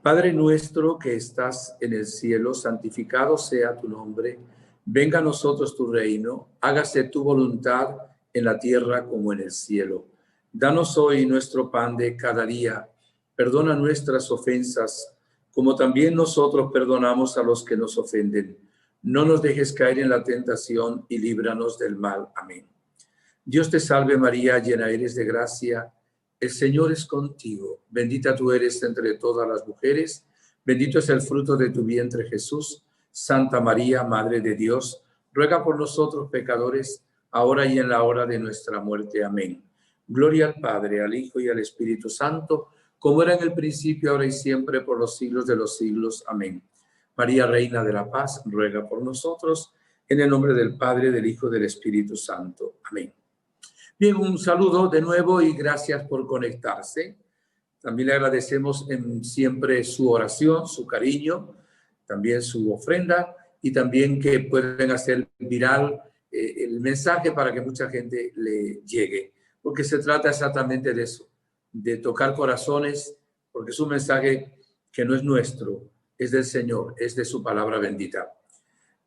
Padre nuestro que estás en el cielo, santificado sea tu nombre. Venga a nosotros tu reino, hágase tu voluntad en la tierra como en el cielo. Danos hoy nuestro pan de cada día. Perdona nuestras ofensas, como también nosotros perdonamos a los que nos ofenden. No nos dejes caer en la tentación y líbranos del mal. Amén. Dios te salve María, llena eres de gracia. El Señor es contigo. Bendita tú eres entre todas las mujeres. Bendito es el fruto de tu vientre, Jesús. Santa María, Madre de Dios, ruega por nosotros pecadores, ahora y en la hora de nuestra muerte. Amén. Gloria al Padre, al Hijo y al Espíritu Santo, como era en el principio, ahora y siempre, por los siglos de los siglos. Amén. María, Reina de la Paz, ruega por nosotros, en el nombre del Padre, del Hijo y del Espíritu Santo. Amén. Bien, un saludo de nuevo y gracias por conectarse. También le agradecemos siempre su oración, su cariño, también su ofrenda y también que pueden hacer viral el mensaje para que mucha gente le llegue. Porque se trata exactamente de eso, de tocar corazones, porque es un mensaje que no es nuestro, es del Señor, es de su palabra bendita.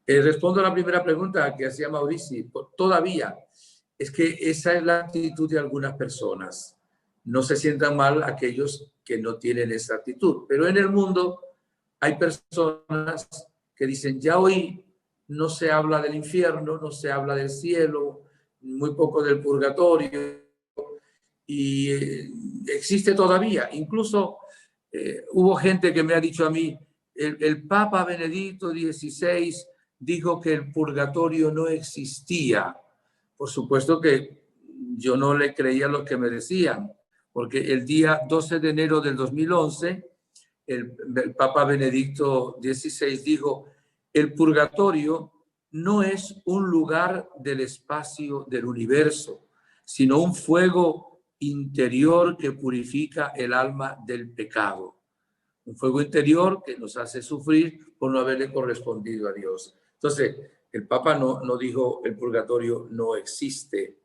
Respondo a la primera pregunta que hacía Mauricio. Todavía, es que esa es la actitud de algunas personas. No se sientan mal aquellos que no tienen esa actitud. Pero en el mundo hay personas que dicen, ya hoy no se habla del infierno, no se habla del cielo, muy poco del purgatorio. Y existe todavía. Incluso hubo gente que me ha dicho a mí, el Papa Benedicto XVI dijo que el purgatorio no existía. Por supuesto que yo no le creía lo que me decían, porque el día 12 de enero del 2011, el Papa Benedicto XVI dijo, el purgatorio no es un lugar del espacio del universo, sino un fuego interior que purifica el alma del pecado. Un fuego interior que nos hace sufrir por no haberle correspondido a Dios. Entonces, el Papa no dijo el purgatorio no existe,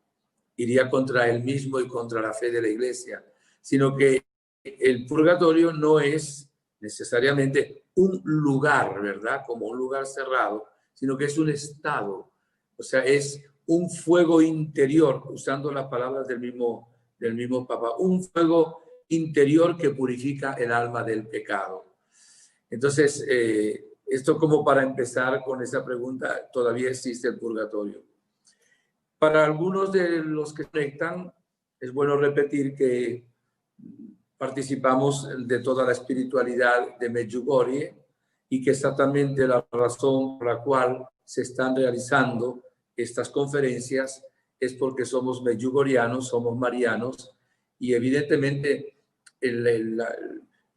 iría contra él mismo y contra la fe de la Iglesia, sino que el purgatorio no es necesariamente un lugar, ¿verdad? Como un lugar cerrado, sino que es un estado, o sea, es un fuego interior, usando las palabras del mismo Papa, un fuego interior que purifica el alma del pecado. Entonces, esto como para empezar con esa pregunta, ¿todavía existe el purgatorio? Para algunos de los que conectan, es bueno repetir que participamos de toda la espiritualidad de Medjugorje y que exactamente la razón por la cual se están realizando estas conferencias es porque somos medjugorrianos, somos marianos y evidentemente el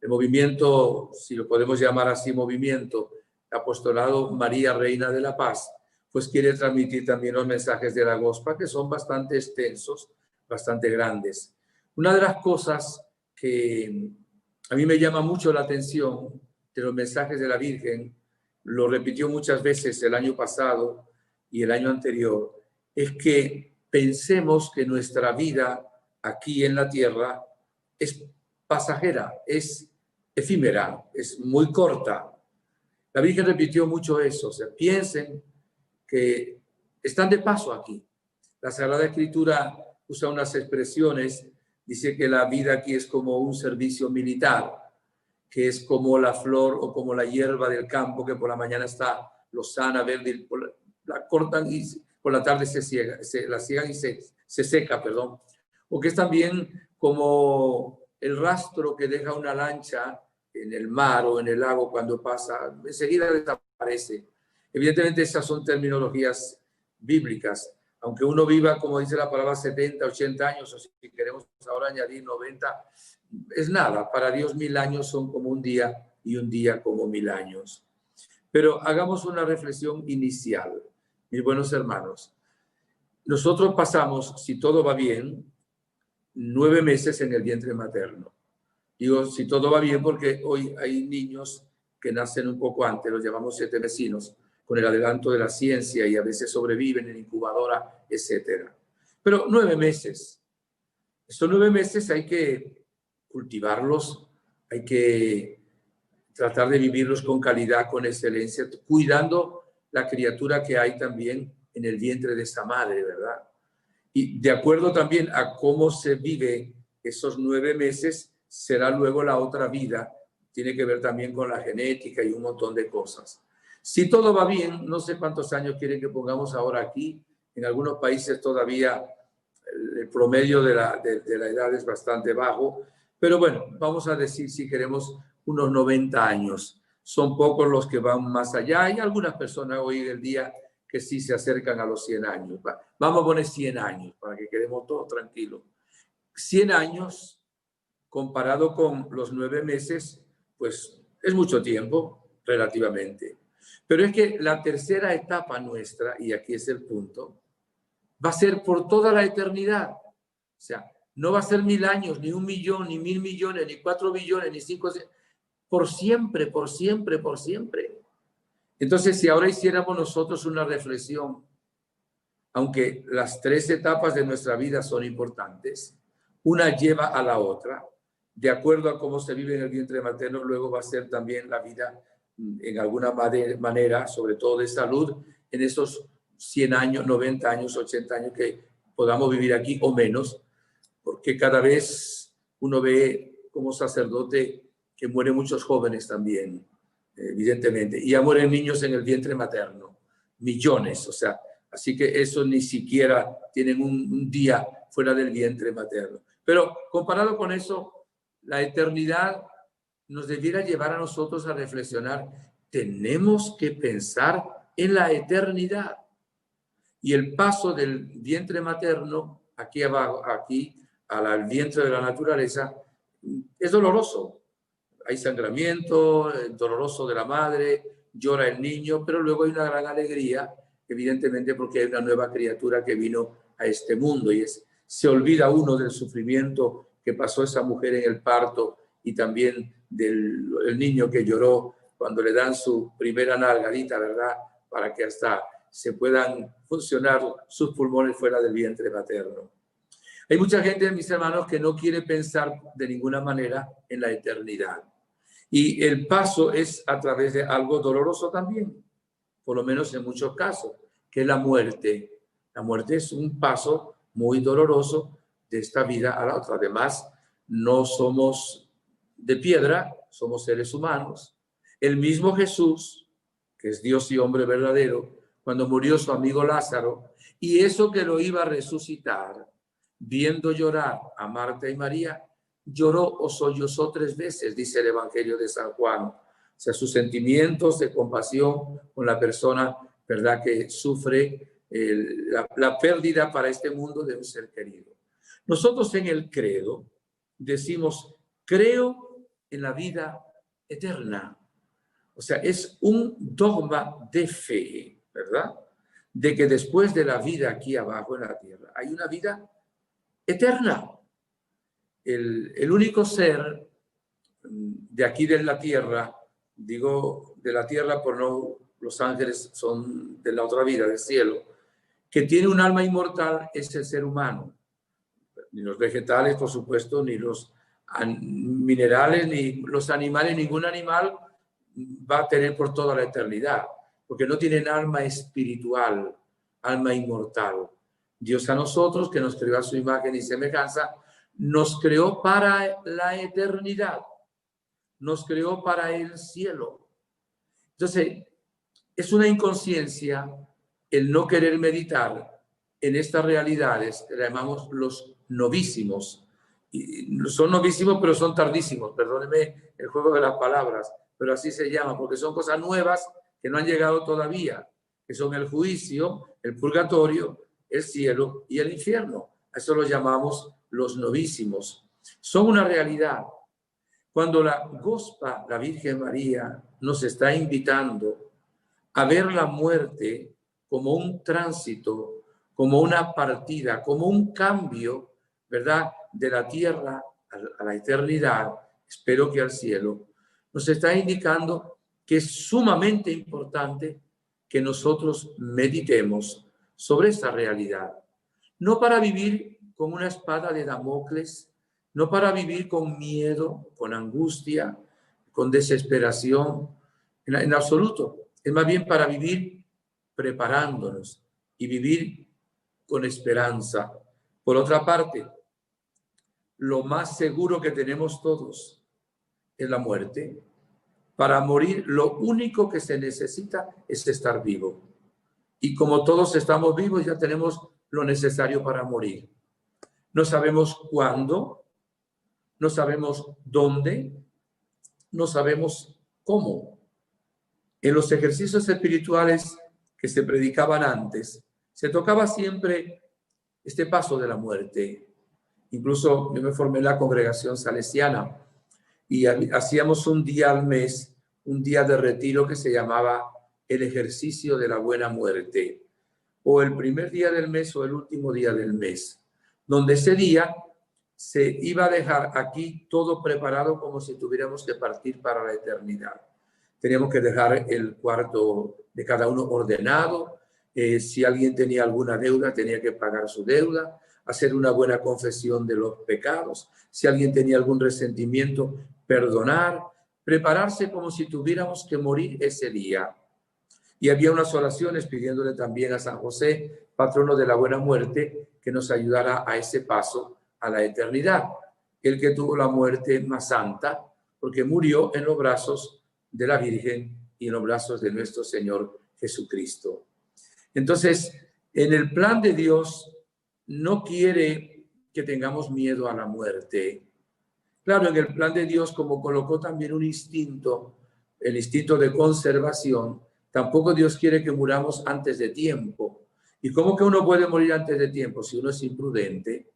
movimiento, si lo podemos llamar así, movimiento apostolado María Reina de la Paz, pues quiere transmitir también los mensajes de la Gospa, que son bastante extensos, bastante grandes. Una de las cosas que a mí me llama mucho la atención de los mensajes de la Virgen, lo repitió muchas veces el año pasado y el año anterior, es que pensemos que nuestra vida aquí en la tierra es pasajera, es efímera, es muy corta. La Virgen repitió mucho eso, o sea, piensen que están de paso aquí. La Sagrada Escritura usa unas expresiones, dice que la vida aquí es como un servicio militar, que es como la flor o como la hierba del campo que por la mañana está lozana, verde, la cortan y por la tarde la ciegan y se seca, perdón. O que es también como el rastro que deja una lancha en el mar o en el lago cuando pasa, enseguida desaparece. Evidentemente esas son terminologías bíblicas, aunque uno viva, como dice la palabra, 70, 80 años, o si queremos ahora añadir 90, es nada. Para Dios 1000 años son como un día y un día como 1000 años. Pero hagamos una reflexión inicial, mis buenos hermanos. Nosotros pasamos, si todo va bien, 9 meses en el vientre materno. Digo, si todo va bien, porque hoy hay niños que nacen un poco antes, los llamamos 7 vecinos, con el adelanto de la ciencia y a veces sobreviven en incubadora, etcétera. Pero 9 meses. Estos 9 meses hay que cultivarlos, hay que tratar de vivirlos con calidad, con excelencia, cuidando la criatura que hay también en el vientre de esa madre, ¿verdad? Y de acuerdo también a cómo se vive esos 9 meses, será luego la otra vida. Tiene que ver también con la genética y un montón de cosas. Si todo va bien, no sé cuántos años quieren que pongamos ahora aquí. En algunos países todavía el promedio de la edad es bastante bajo. Pero bueno, vamos a decir si queremos unos 90 años. Son pocos los que van más allá. Hay algunas personas hoy en el día que sí se acercan a los 100 años. Vamos a poner 100 años para que quedemos todos tranquilos. 100 años comparado con los 9 meses, pues es mucho tiempo relativamente. Pero es que la tercera etapa nuestra, y aquí es el punto, va a ser por toda la eternidad. O sea, no va a ser 1000 años, ni 1 millón, ni 1000 millones, ni 4 billones, ni 5, por siempre, por siempre, por siempre. Entonces, si ahora hiciéramos nosotros una reflexión, aunque las 3 etapas de nuestra vida son importantes, una lleva a la otra, de acuerdo a cómo se vive en el vientre materno, luego va a ser también la vida en alguna manera, sobre todo de salud, en esos 100 años, 90 años, 80 años que podamos vivir aquí o menos, porque cada vez uno ve como sacerdote que mueren muchos jóvenes también, evidentemente, y ya mueren niños en el vientre materno, millones, o sea, así que eso ni siquiera tienen un día fuera del vientre materno. Pero comparado con eso, la eternidad nos debiera llevar a nosotros a reflexionar. Tenemos que pensar en la eternidad. Y el paso del vientre materno, aquí abajo, aquí, al vientre de la naturaleza, es doloroso. Hay sangramiento, doloroso de la madre, llora el niño, pero luego hay una gran alegría, evidentemente porque hay una nueva criatura que vino a este mundo y se olvida uno del sufrimiento que pasó esa mujer en el parto y también del niño que lloró cuando le dan su primera nalgadita, ¿verdad? Para que hasta se puedan funcionar sus pulmones fuera del vientre materno. Hay mucha gente, mis hermanos, que no quiere pensar de ninguna manera en la eternidad. Y el paso es a través de algo doloroso también, por lo menos en muchos casos, que es la muerte. La muerte es un paso muy doloroso de esta vida a la otra. Además, no somos de piedra, somos seres humanos. El mismo Jesús, que es Dios y hombre verdadero, cuando murió su amigo Lázaro, y eso que lo iba a resucitar, viendo llorar a Marta y María, lloró o sollozó 3 veces, dice el Evangelio de San Juan. O sea, sus sentimientos de compasión con la persona, ¿verdad?, que sufre la pérdida para este mundo de un ser querido. Nosotros en el credo decimos, creo en la vida eterna. O sea, es un dogma de fe, ¿verdad? De que después de la vida aquí abajo en la tierra hay una vida eterna. El único ser de aquí de la tierra, digo de la tierra por no, los ángeles son de la otra vida, del cielo, que tiene un alma inmortal es el ser humano. Ni los vegetales, por supuesto, ni los minerales, ni los animales, ningún animal va a tener por toda la eternidad, porque no tienen alma espiritual, alma inmortal. Dios a nosotros, que nos creó a su imagen y semejanza, nos creó para la eternidad, nos creó para el cielo. Entonces, es una inconsciencia el no querer meditar en estas realidades que llamamos los novísimos. Y son novísimos, pero son tardísimos, perdónenme el juego de las palabras, pero así se llama, porque son cosas nuevas que no han llegado todavía, que son el juicio, el purgatorio, el cielo y el infierno. A eso los llamamos los novísimos. Son una realidad. Cuando la Gospa, la Virgen María, nos está invitando a ver la muerte como un tránsito, como una partida, como un cambio, ¿verdad?, de la tierra a la eternidad, espero que al cielo, nos está indicando que es sumamente importante que nosotros meditemos sobre esta realidad. No para vivir con una espada de Damocles, no para vivir con miedo, con angustia, con desesperación, en absoluto. Es más bien para vivir preparándonos y vivir con esperanza. Por otra parte, lo más seguro que tenemos todos es la muerte. Para morir, lo único que se necesita es estar vivo. Y como todos estamos vivos, ya tenemos lo necesario para morir. No sabemos cuándo, no sabemos dónde, no sabemos cómo. En los ejercicios espirituales que se predicaban antes, se tocaba siempre este paso de la muerte. Incluso yo me formé en la congregación salesiana y hacíamos un día al mes, un día de retiro que se llamaba el ejercicio de la buena muerte, o el primer día del mes o el último día del mes, donde ese día se iba a dejar aquí todo preparado como si tuviéramos que partir para la eternidad. Teníamos que dejar el cuarto de cada uno ordenado. Si alguien tenía alguna deuda, tenía que pagar su deuda, hacer una buena confesión de los pecados. Si alguien tenía algún resentimiento, perdonar, prepararse como si tuviéramos que morir ese día. Y había unas oraciones pidiéndole también a San José, patrono de la buena muerte, que nos ayudara a ese paso a la eternidad. El que tuvo la muerte más santa, porque murió en los brazos de la Virgen y en los brazos de nuestro Señor Jesucristo. Entonces, en el plan de Dios, no quiere que tengamos miedo a la muerte. Claro, en el plan de Dios, como colocó también un instinto, el instinto de conservación, tampoco Dios quiere que muramos antes de tiempo. ¿Y cómo que uno puede morir antes de tiempo? Si uno es imprudente,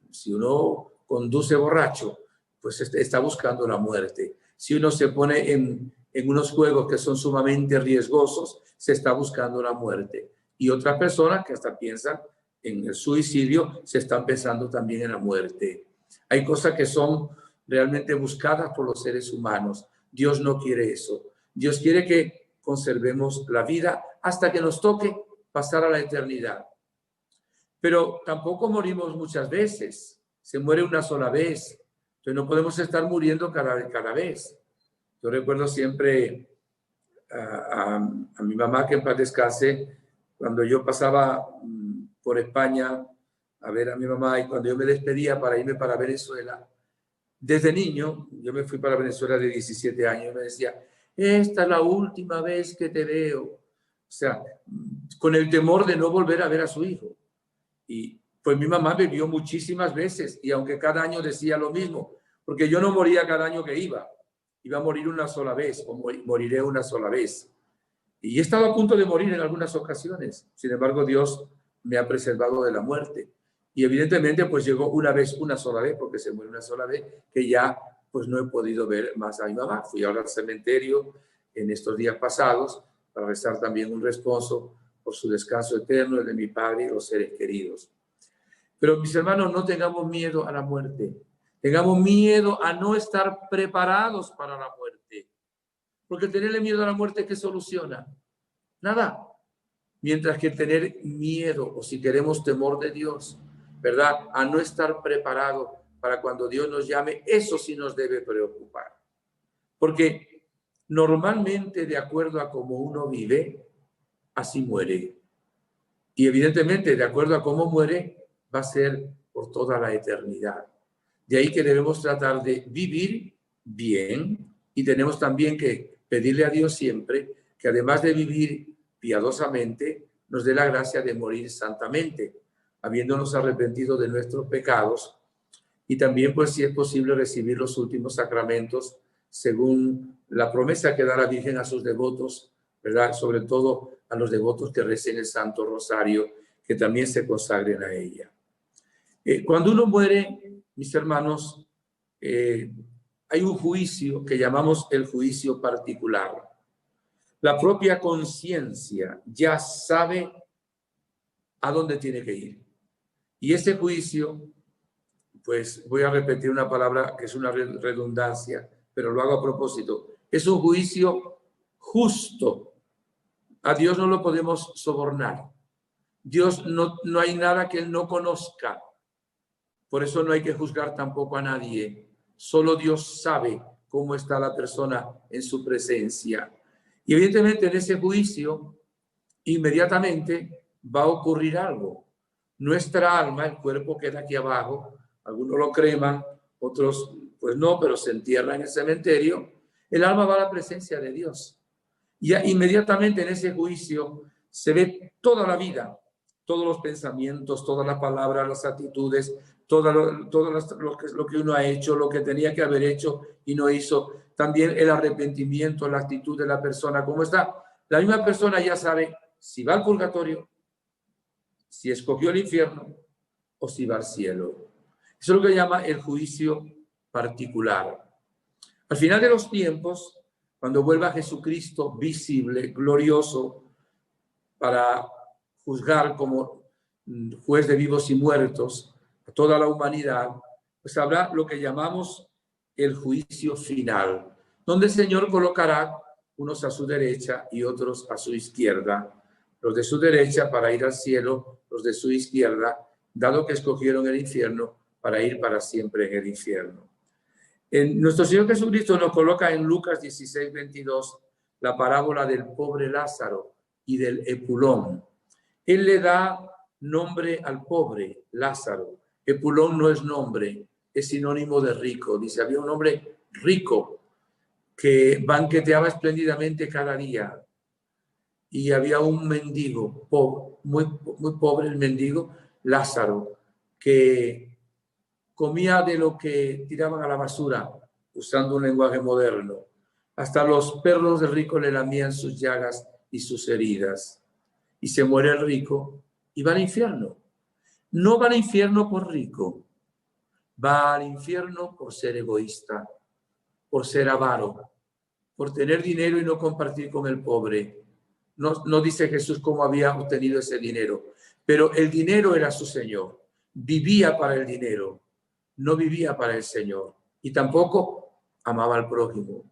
si uno conduce borracho, pues está buscando la muerte. Si uno se pone en unos juegos que son sumamente riesgosos, se está buscando la muerte. Y otras personas que hasta piensan en el suicidio, se están pensando también en la muerte. Hay cosas que son realmente buscadas por los seres humanos. Dios no quiere eso. Dios quiere que conservemos la vida hasta que nos toque pasar a la eternidad. Pero tampoco morimos muchas veces. Se muere una sola vez. Entonces no podemos estar muriendo cada vez. Yo recuerdo siempre a mi mamá, que en paz descanse, cuando yo pasaba por España a ver a mi mamá y cuando yo me despedía para irme para Venezuela, desde niño, yo me fui para Venezuela de 17 años, me decía, esta es la última vez que te veo. O sea, con el temor de no volver a ver a su hijo. Y pues mi mamá me vio muchísimas veces y aunque cada año decía lo mismo, porque yo no moría cada año que iba a morir una sola vez o moriré una sola vez. Y he estado a punto de morir en algunas ocasiones. Sin embargo, Dios me ha preservado de la muerte. Y evidentemente, pues llegó una sola vez, porque se muere una sola vez, que ya pues no he podido ver más a mi mamá. Fui ahora al cementerio en estos días pasados para rezar también un responso por su descanso eterno, el de mi padre y los seres queridos. Pero mis hermanos, no tengamos miedo a la muerte. Tengamos miedo a no estar preparados para la muerte. Porque tenerle miedo a la muerte, ¿qué soluciona? Nada. Mientras que tener miedo, o si queremos temor de Dios, ¿verdad? A no estar preparado para cuando Dios nos llame, eso sí nos debe preocupar. Porque normalmente, de acuerdo a cómo uno vive, así muere. Y evidentemente, de acuerdo a cómo muere, va a ser por toda la eternidad. De ahí que debemos tratar de vivir bien y tenemos también que pedirle a Dios siempre que además de vivir piadosamente, nos dé la gracia de morir santamente, habiéndonos arrepentido de nuestros pecados y también, pues, si es posible, recibir los últimos sacramentos según la promesa que da la Virgen a sus devotos, ¿verdad? Sobre todo a los devotos que recen el Santo Rosario, que también se consagren a ella. Cuando uno muere, mis hermanos, hay un juicio que llamamos el juicio particular. La propia conciencia ya sabe a dónde tiene que ir. Y ese juicio, pues voy a repetir una palabra que es una redundancia, pero lo hago a propósito. Es un juicio justo. A Dios no lo podemos sobornar. Dios no hay nada que Él no conozca. Por eso no hay que juzgar tampoco a nadie. Solo Dios sabe cómo está la persona en su presencia. Y evidentemente en ese juicio, inmediatamente va a ocurrir algo. Nuestra alma, el cuerpo queda aquí abajo, algunos lo creman, otros pues no, pero se entierra en el cementerio. El alma va a la presencia de Dios. Y inmediatamente en ese juicio se ve toda la vida, todos los pensamientos, todas las palabras, las actitudes, todo lo que uno ha hecho, lo que tenía que haber hecho y no hizo. También el arrepentimiento, la actitud de la persona, cómo está. La misma persona ya sabe si va al purgatorio, si escogió el infierno o si va al cielo. Eso es lo que llama el juicio particular. Al final de los tiempos, cuando vuelva Jesucristo visible, glorioso, para juzgar como juez de vivos y muertos a toda la humanidad, pues habrá lo que llamamos el juicio final, donde el Señor colocará unos a su derecha y otros a su izquierda. Los de su derecha para ir al cielo, los de su izquierda, dado que escogieron el infierno, para ir para siempre en el infierno. Nuestro Señor Jesucristo nos coloca en Lucas 16, 22, la parábola del pobre Lázaro y del Epulón. Él le da nombre al pobre Lázaro. Epulón no es nombre, es sinónimo de rico. Dice, había un hombre rico que banqueteaba espléndidamente cada día. Y había un mendigo, muy pobre el mendigo, Lázaro, que comía de lo que tiraban a la basura, usando un lenguaje moderno. Hasta los perros de rico le lamían sus llagas y sus heridas. Y se muere el rico y va al infierno. No va al infierno por rico, va al infierno por ser egoísta, por ser avaro, por tener dinero y no compartir con el pobre. No dice Jesús cómo había obtenido ese dinero, pero el dinero era su Señor. Vivía para el dinero, no vivía para el Señor. Y tampoco amaba al prójimo.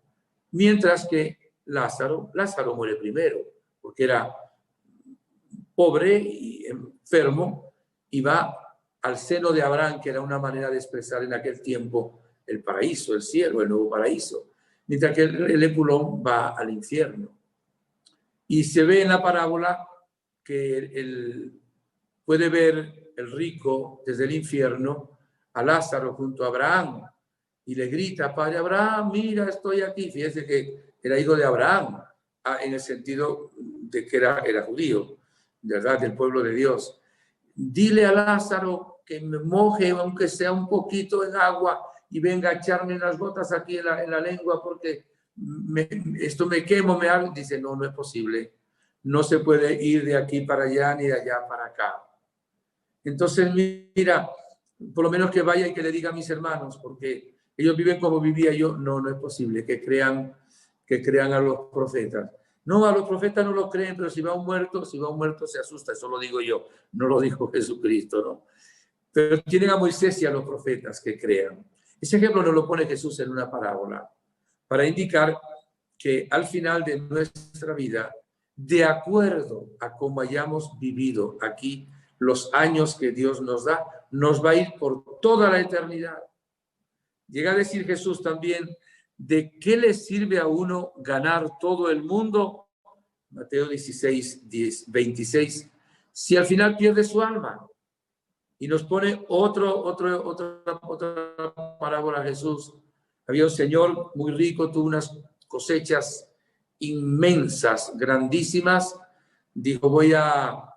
Mientras que Lázaro muere primero, porque era pobre y enfermo, y va al seno de Abraham, que era una manera de expresar en aquel tiempo el paraíso, el cielo, el nuevo paraíso. Mientras que el Epulón va al infierno. Y se ve en la parábola que puede ver el rico desde el infierno a Lázaro junto a Abraham y le grita, Padre Abraham, mira, estoy aquí. Fíjese que era hijo de Abraham, en el sentido de que era judío, ¿verdad? Del pueblo de Dios. Dile a Lázaro que me moje, aunque sea un poquito en agua, y venga a echarme las gotas aquí en la lengua, porque esto me quemo, me arde. Dice, no es posible. No se puede ir de aquí para allá ni de allá para acá. Entonces, mira, por lo menos que vaya y que le diga a mis hermanos, porque ellos viven como vivía yo. No es posible que crean a los profetas. No, a los profetas no los creen, pero si va un muerto se asusta. Eso lo digo yo, no lo dijo Jesucristo, ¿no? Pero tienen a Moisés y a los profetas que crean. Ese ejemplo nos lo pone Jesús en una parábola para indicar que al final de nuestra vida, de acuerdo a cómo hayamos vivido aquí los años que Dios nos da, nos va a ir por toda la eternidad. Llega a decir Jesús también, ¿de qué le sirve a uno ganar todo el mundo? Mateo 16, 26, si al final pierde su alma. Y nos pone otra parábola Jesús. Había un señor muy rico, tuvo unas cosechas inmensas, grandísimas. Dijo, voy a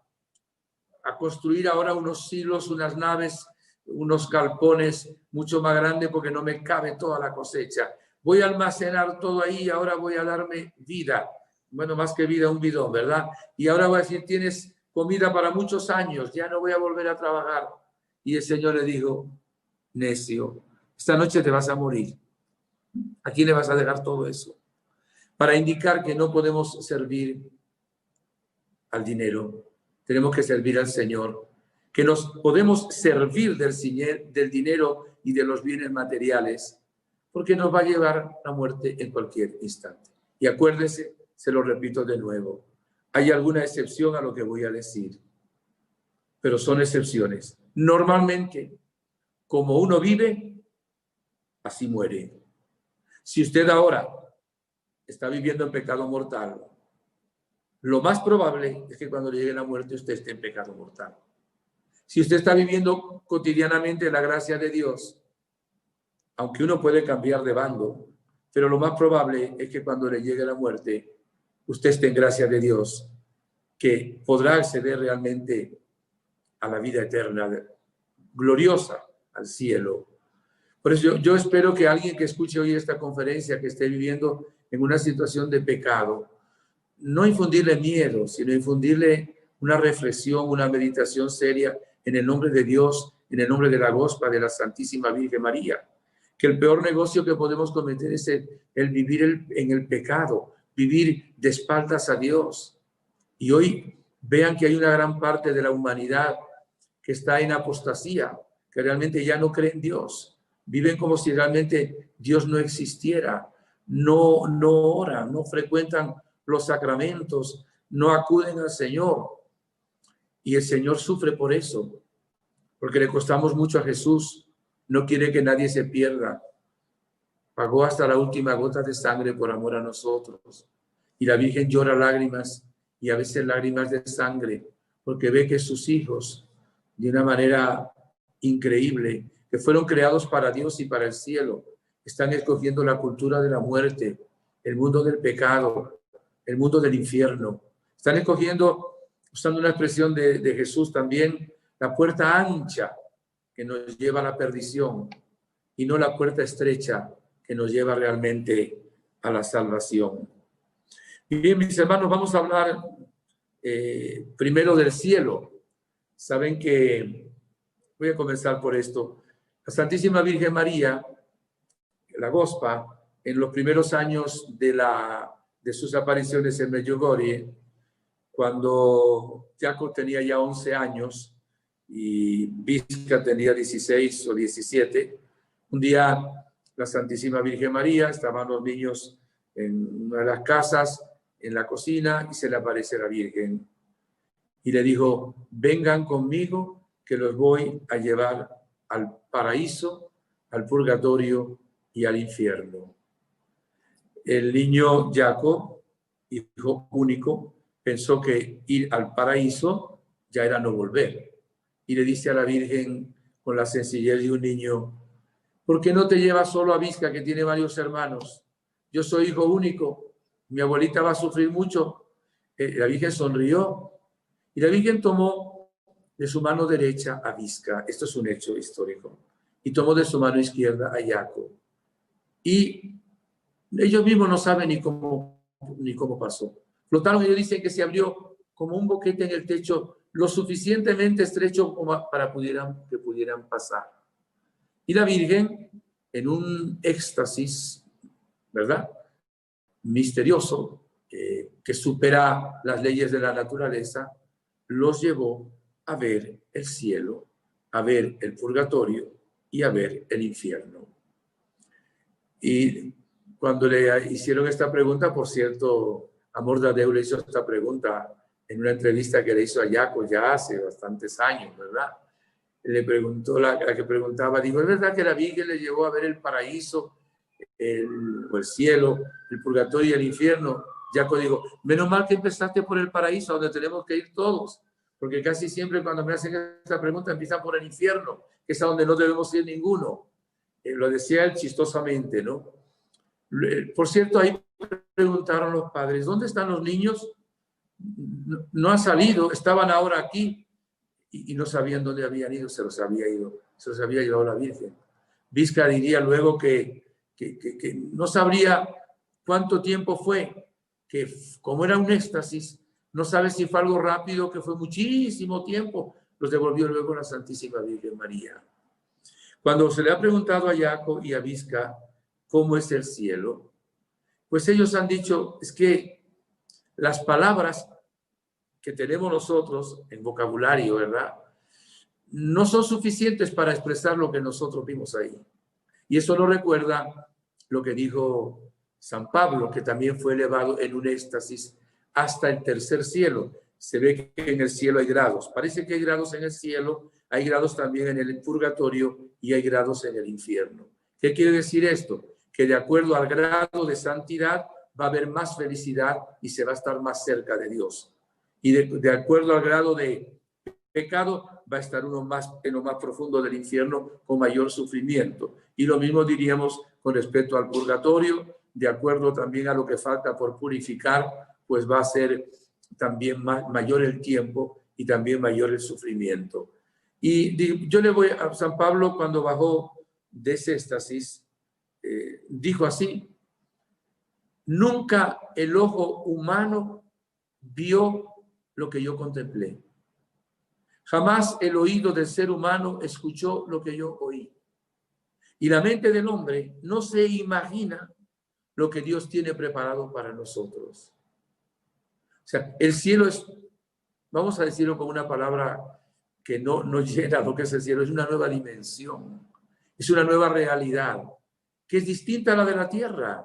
construir ahora unos silos, unas naves, unos galpones mucho más grandes porque no me cabe toda la cosecha. Voy a almacenar todo ahí y ahora voy a darme vida. Bueno, más que vida, un bidón, ¿verdad? Y ahora voy a decir, tienes comida para muchos años, ya no voy a volver a trabajar. Y el Señor le dijo, necio, esta noche te vas a morir. ¿A quién le vas a dejar todo eso? Para indicar que no podemos servir al dinero, tenemos que servir al Señor, que nos podemos servir del dinero y de los bienes materiales, porque nos va a llevar la muerte en cualquier instante. Y acuérdese, se lo repito de nuevo, hay alguna excepción a lo que voy a decir, pero son excepciones. Normalmente, como uno vive, así muere. Si usted ahora está viviendo en pecado mortal, lo más probable es que cuando le llegue la muerte usted esté en pecado mortal. Si usted está viviendo cotidianamente la gracia de Dios, aunque uno puede cambiar de bando, pero lo más probable es que cuando le llegue la muerte, usted esté en gracia de Dios, que podrá acceder realmente a la vida eterna, gloriosa, al cielo. Por eso yo espero que alguien que escuche hoy esta conferencia, que esté viviendo en una situación de pecado, no infundirle miedo, sino infundirle una reflexión, una meditación seria en el nombre de Dios, en el nombre de la Gospa de la Santísima Virgen María. Que el peor negocio que podemos cometer es el vivir en el pecado, vivir de espaldas a Dios. Y hoy vean que hay una gran parte de la humanidad que está en apostasía, que realmente ya no cree en Dios. Viven como si realmente Dios no existiera, no oran, no frecuentan los sacramentos, no acuden al Señor. Y el Señor sufre por eso, porque le costamos mucho a Jesús. No quiere que nadie se pierda. Pagó hasta la última gota de sangre por amor a nosotros. Y la Virgen llora lágrimas, y a veces lágrimas de sangre, porque ve que sus hijos, de una manera increíble, que fueron creados para Dios y para el cielo, están escogiendo la cultura de la muerte, el mundo del pecado, el mundo del infierno. Están escogiendo, usando una expresión de Jesús también, la puerta ancha que nos lleva a la perdición y no la puerta estrecha que nos lleva realmente a la salvación. Bien, mis hermanos, vamos a hablar primero del cielo. Saben que, voy a comenzar por esto, la Santísima Virgen María, la Gospa, en los primeros años de sus apariciones en Medjugorje, cuando Jacob tenía ya 11 años y Visca tenía 16 o 17, un día la Santísima Virgen María, estaban los niños en una de las casas, en la cocina, y se le aparece la Virgen. Y le dijo, vengan conmigo, que los voy a llevar al paraíso, al purgatorio y al infierno. El niño Jacob, hijo único, pensó que ir al paraíso ya era no volver. Y le dice a la Virgen, con la sencillez de un niño, ¿por qué no te llevas solo a Visca, que tiene varios hermanos? Yo soy hijo único, mi abuelita va a sufrir mucho. La Virgen sonrió y la Virgen tomó de su mano derecha a Visca, esto es un hecho histórico, y tomó de su mano izquierda a Jacob. Y ellos mismos no saben ni cómo pasó. Flotaron, ellos dicen que se abrió como un boquete en el techo, lo suficientemente estrecho como para que pudieran pasar. Y la Virgen, en un éxtasis, ¿verdad?, misterioso, que supera las leyes de la naturaleza, los llevó a ver el cielo, a ver el purgatorio y a ver el infierno. Y cuando le hicieron esta pregunta, por cierto, Amor Dadeu le hizo esta pregunta en una entrevista que le hizo a Jacob ya hace bastantes años, ¿verdad? Le preguntó, la que preguntaba, digo, ¿es verdad que la Virgen le llevó a ver el paraíso, o el cielo, el purgatorio y el infierno? Jacob dijo, menos mal que empezaste por el paraíso, donde tenemos que ir todos, porque casi siempre cuando me hacen esta pregunta empiezan por el infierno, que es a donde no debemos ir ninguno. Lo decía él chistosamente, ¿no? Por cierto, ahí preguntaron los padres, ¿dónde están los niños? No han salido, estaban ahora aquí y no sabían dónde habían ido, se los había llevado la Virgen. Visca diría luego que no sabría cuánto tiempo fue, que como era un éxtasis, no sabe si fue algo rápido, que fue muchísimo tiempo, los devolvió luego la Santísima Virgen María. Cuando se le ha preguntado a Jacob y a Visca cómo es el cielo, pues ellos han dicho, es que las palabras que tenemos nosotros en vocabulario, ¿verdad?, no son suficientes para expresar lo que nosotros vimos ahí. Y eso nos recuerda lo que dijo San Pablo, que también fue elevado en un éxtasis hasta el tercer cielo. Se ve que en el cielo hay grados. Parece que hay grados en el cielo, hay grados también en el purgatorio y hay grados en el infierno. ¿Qué quiere decir esto? que de acuerdo al grado de santidad va a haber más felicidad y se va a estar más cerca de Dios. Y de acuerdo al grado de pecado va a estar uno más en lo más profundo del infierno con mayor sufrimiento. Y lo mismo diríamos con respecto al purgatorio, de acuerdo también a lo que falta por purificar, pues va a ser también mayor el tiempo y también mayor el sufrimiento. Y yo le voy a San Pablo, cuando bajó de ese éxtasis, dijo así: nunca el ojo humano vio lo que yo contemplé. Jamás el oído del ser humano escuchó lo que yo oí. Y la mente del hombre no se imagina lo que Dios tiene preparado para nosotros. O sea, el cielo es, vamos a decirlo con una palabra que no llena lo que es el cielo, es una nueva dimensión, es una nueva realidad, que es distinta a la de la tierra.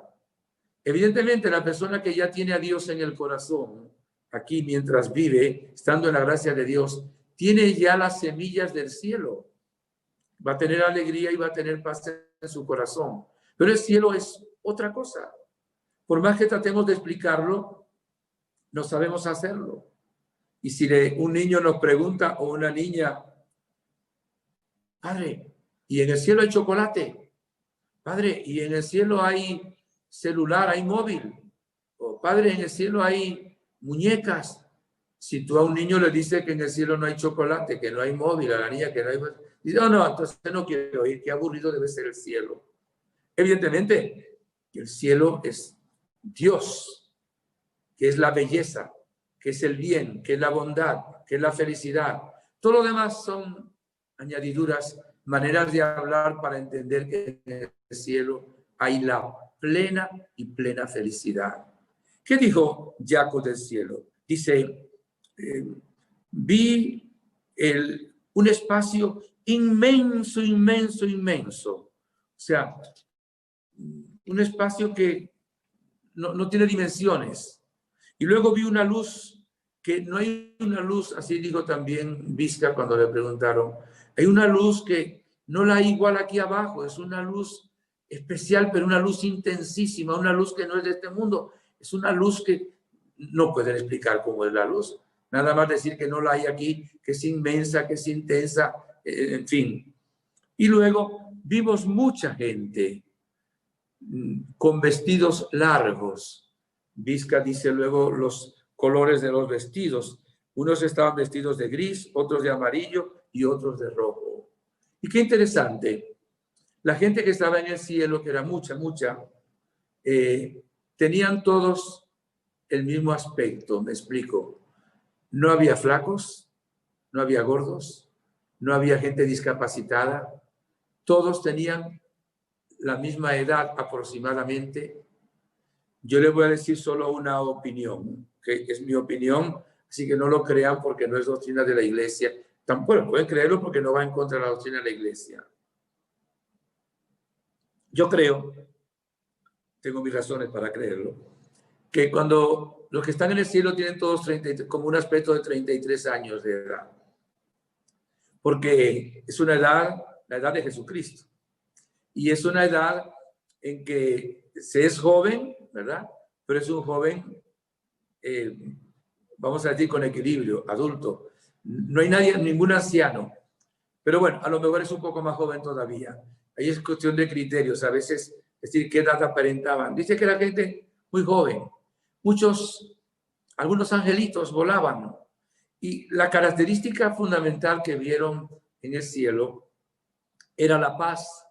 Evidentemente, la persona que ya tiene a Dios en el corazón, aquí mientras vive, estando en la gracia de Dios, tiene ya las semillas del cielo. Va a tener alegría y va a tener paz en su corazón. Pero el cielo es otra cosa. Por más que tratemos de explicarlo, no sabemos hacerlo. Y si un niño nos pregunta, o una niña: padre, ¿y en el cielo hay chocolate? Padre, ¿y en el cielo hay celular, hay móvil? O padre, ¿en el cielo hay muñecas? Si tú a un niño le dices que en el cielo no hay chocolate, que no hay móvil, a la niña que no hay... Dice: no, no, entonces no quiero oír, qué aburrido debe ser el cielo. Evidentemente, el cielo es Dios, que es la belleza, que es el bien, que es la bondad, que es la felicidad. Todo lo demás son añadiduras, maneras de hablar para entender que en el cielo hay la plena y plena felicidad. ¿Qué dijo Jacob del cielo? Dice: vi un espacio inmenso, inmenso, inmenso. O sea, un espacio que no tiene dimensiones. Y luego vi una luz, que no hay una luz, así dijo también Vizca cuando le preguntaron, hay una luz que no la hay igual aquí abajo, es una luz especial, pero una luz intensísima, una luz que no es de este mundo, es una luz que no pueden explicar cómo es la luz. Nada más decir que no la hay aquí, que es inmensa, que es intensa, en fin. Y luego vimos mucha gente con vestidos largos. Vizca dice luego los colores de los vestidos. Unos estaban vestidos de gris, otros de amarillo y otros de rojo. Y qué interesante. La gente que estaba en el cielo, que era mucha, tenían todos el mismo aspecto, me explico. No había flacos, no había gordos, no había gente discapacitada. Todos tenían la misma edad aproximadamente. Yo le voy a decir solo una opinión, que es mi opinión, así que no lo crean porque no es doctrina de la iglesia. Tampoco pueden creerlo porque no va en contra de la doctrina de la iglesia. Yo creo, tengo mis razones para creerlo, que cuando los que están en el cielo tienen todos como un aspecto de 33 años de edad, porque es una edad, la edad de Jesucristo, y es una edad en que se es joven, ¿verdad? Pero es un joven, vamos a decir, con equilibrio, adulto. No hay nadie, ningún anciano. Pero bueno, a lo mejor es un poco más joven todavía. Ahí es cuestión de criterios. A veces, es decir, qué edad aparentaban. Dice que la gente muy joven. Algunos angelitos volaban. Y la característica fundamental que vieron en el cielo era la paz.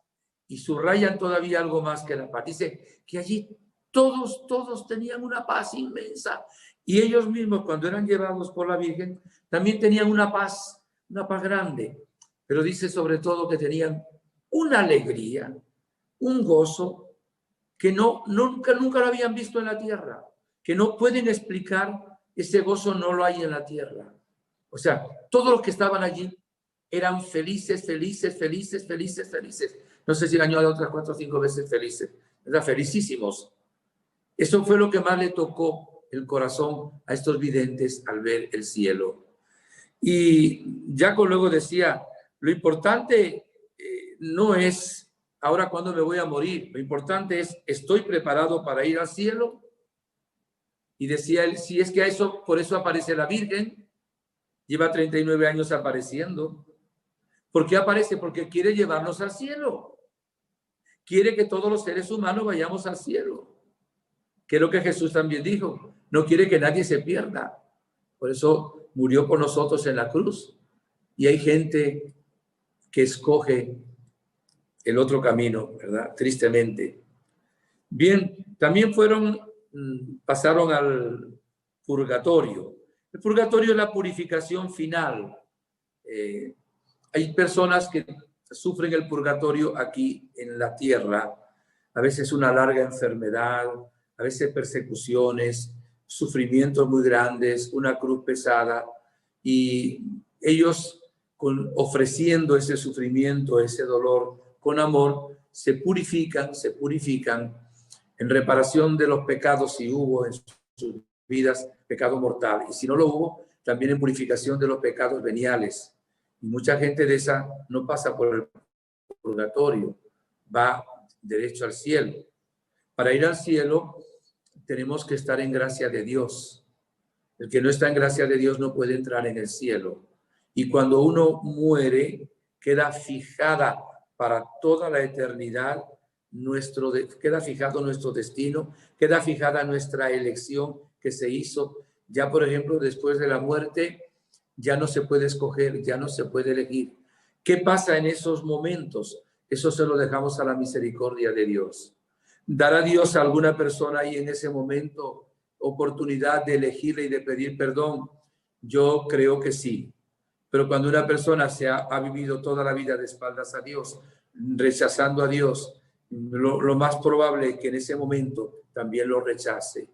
Y subrayan todavía algo más que la paz. Dice que allí todos tenían una paz inmensa. Y ellos mismos, cuando eran llevados por la Virgen, también tenían una paz grande. Pero dice sobre todo que tenían una alegría, un gozo que nunca lo habían visto en la tierra, que no pueden explicar. Ese gozo no lo hay en la tierra. O sea, todos los que estaban allí eran felices. No sé si añadió otras 4 o 5 veces felices. Eran felicísimos. Eso fue lo que más le tocó el corazón a estos videntes al ver el cielo. Y Jacob luego decía, lo importante no es ahora cuándo me voy a morir. Lo importante es, ¿estoy preparado para ir al cielo? Y decía él, si es que a eso, por eso aparece la Virgen, lleva 39 años apareciendo. ¿Por qué aparece? Porque quiere llevarnos al cielo. Quiere que todos los seres humanos vayamos al cielo. Que es lo que Jesús también dijo. No quiere que nadie se pierda. Por eso murió por nosotros en la cruz. Y hay gente que escoge el otro camino, ¿verdad? Tristemente. Bien, también pasaron al purgatorio. El purgatorio es la purificación final. Hay personas que sufren el purgatorio aquí en la tierra, a veces una larga enfermedad, a veces persecuciones, sufrimientos muy grandes, una cruz pesada, y ellos ofreciendo ese sufrimiento, ese dolor con amor, se purifican en reparación de los pecados si hubo en sus vidas pecado mortal, y si no lo hubo, también en purificación de los pecados veniales. Y mucha gente de esa no pasa por el purgatorio, va derecho al cielo. Para ir al cielo tenemos que estar en gracia de Dios. El que no está en gracia de Dios no puede entrar en el cielo. Y cuando uno muere, queda fijada para toda la eternidad queda fijado nuestro destino, queda fijada nuestra elección que se hizo. Ya, por ejemplo, después de la muerte, ya no se puede escoger, ya no se puede elegir. ¿Qué pasa en esos momentos? Eso se lo dejamos a la misericordia de Dios. ¿Dará Dios a alguna persona ahí en ese momento oportunidad de elegirle y de pedir perdón? Yo creo que sí. Pero cuando una persona ha vivido toda la vida de espaldas a Dios, rechazando a Dios, lo más probable es que en ese momento también lo rechace.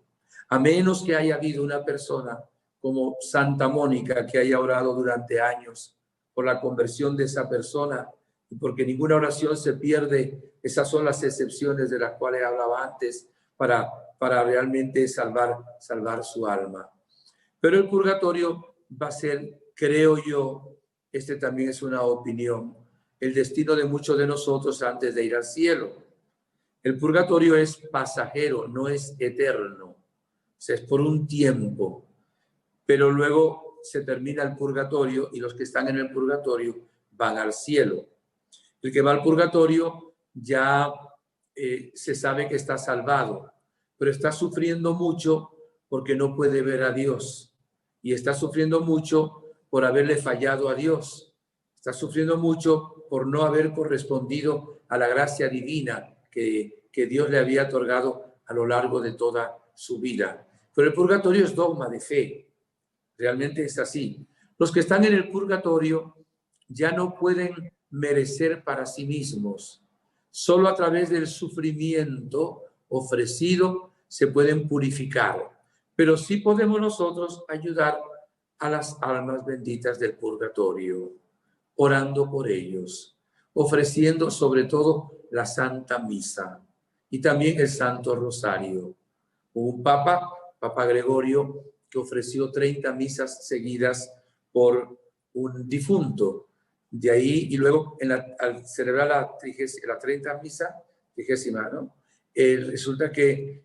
A menos que haya habido una persona como Santa Mónica que haya orado durante años por la conversión de esa persona, y porque ninguna oración se pierde. Esas son las excepciones de las cuales hablaba antes para realmente salvar su alma. Pero el purgatorio va a ser, creo yo, este también es una opinión, el destino de muchos de nosotros antes de ir al cielo. El purgatorio es pasajero, no es eterno. O sea, es por un tiempo. Pero luego se termina el purgatorio y los que están en el purgatorio van al cielo. El que va al purgatorio ya se sabe que está salvado, pero está sufriendo mucho porque no puede ver a Dios. Y está sufriendo mucho por haberle fallado a Dios. Está sufriendo mucho por no haber correspondido a la gracia divina que Dios le había otorgado a lo largo de toda su vida. Pero el purgatorio es dogma de fe. Realmente es así. Los que están en el purgatorio ya no pueden merecer para sí mismos. Solo a través del sufrimiento ofrecido se pueden purificar. Pero sí podemos nosotros ayudar a las almas benditas del purgatorio, orando por ellos, ofreciendo sobre todo la Santa Misa y también el Santo Rosario. Hubo un Papa Gregorio, que ofreció 30 misas seguidas por un difunto. De ahí, y luego al celebrar la 30 misa, 30ª, ¿no? Resulta que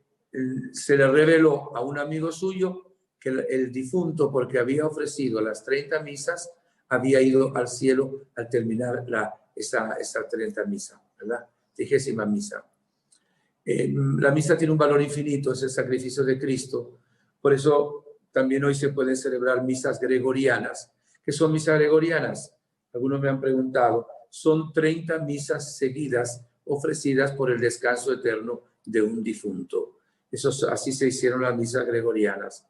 se le reveló a un amigo suyo que el difunto, porque había ofrecido las 30 misas, había ido al cielo al terminar esa 30 misa, ¿verdad? 30ª misa. La misa tiene un valor infinito, es el sacrificio de Cristo. Por eso también hoy se pueden celebrar misas gregorianas. ¿Qué son misas gregorianas? Algunos me han preguntado. Son 30 misas seguidas ofrecidas por el descanso eterno de un difunto. Así se hicieron las misas gregorianas.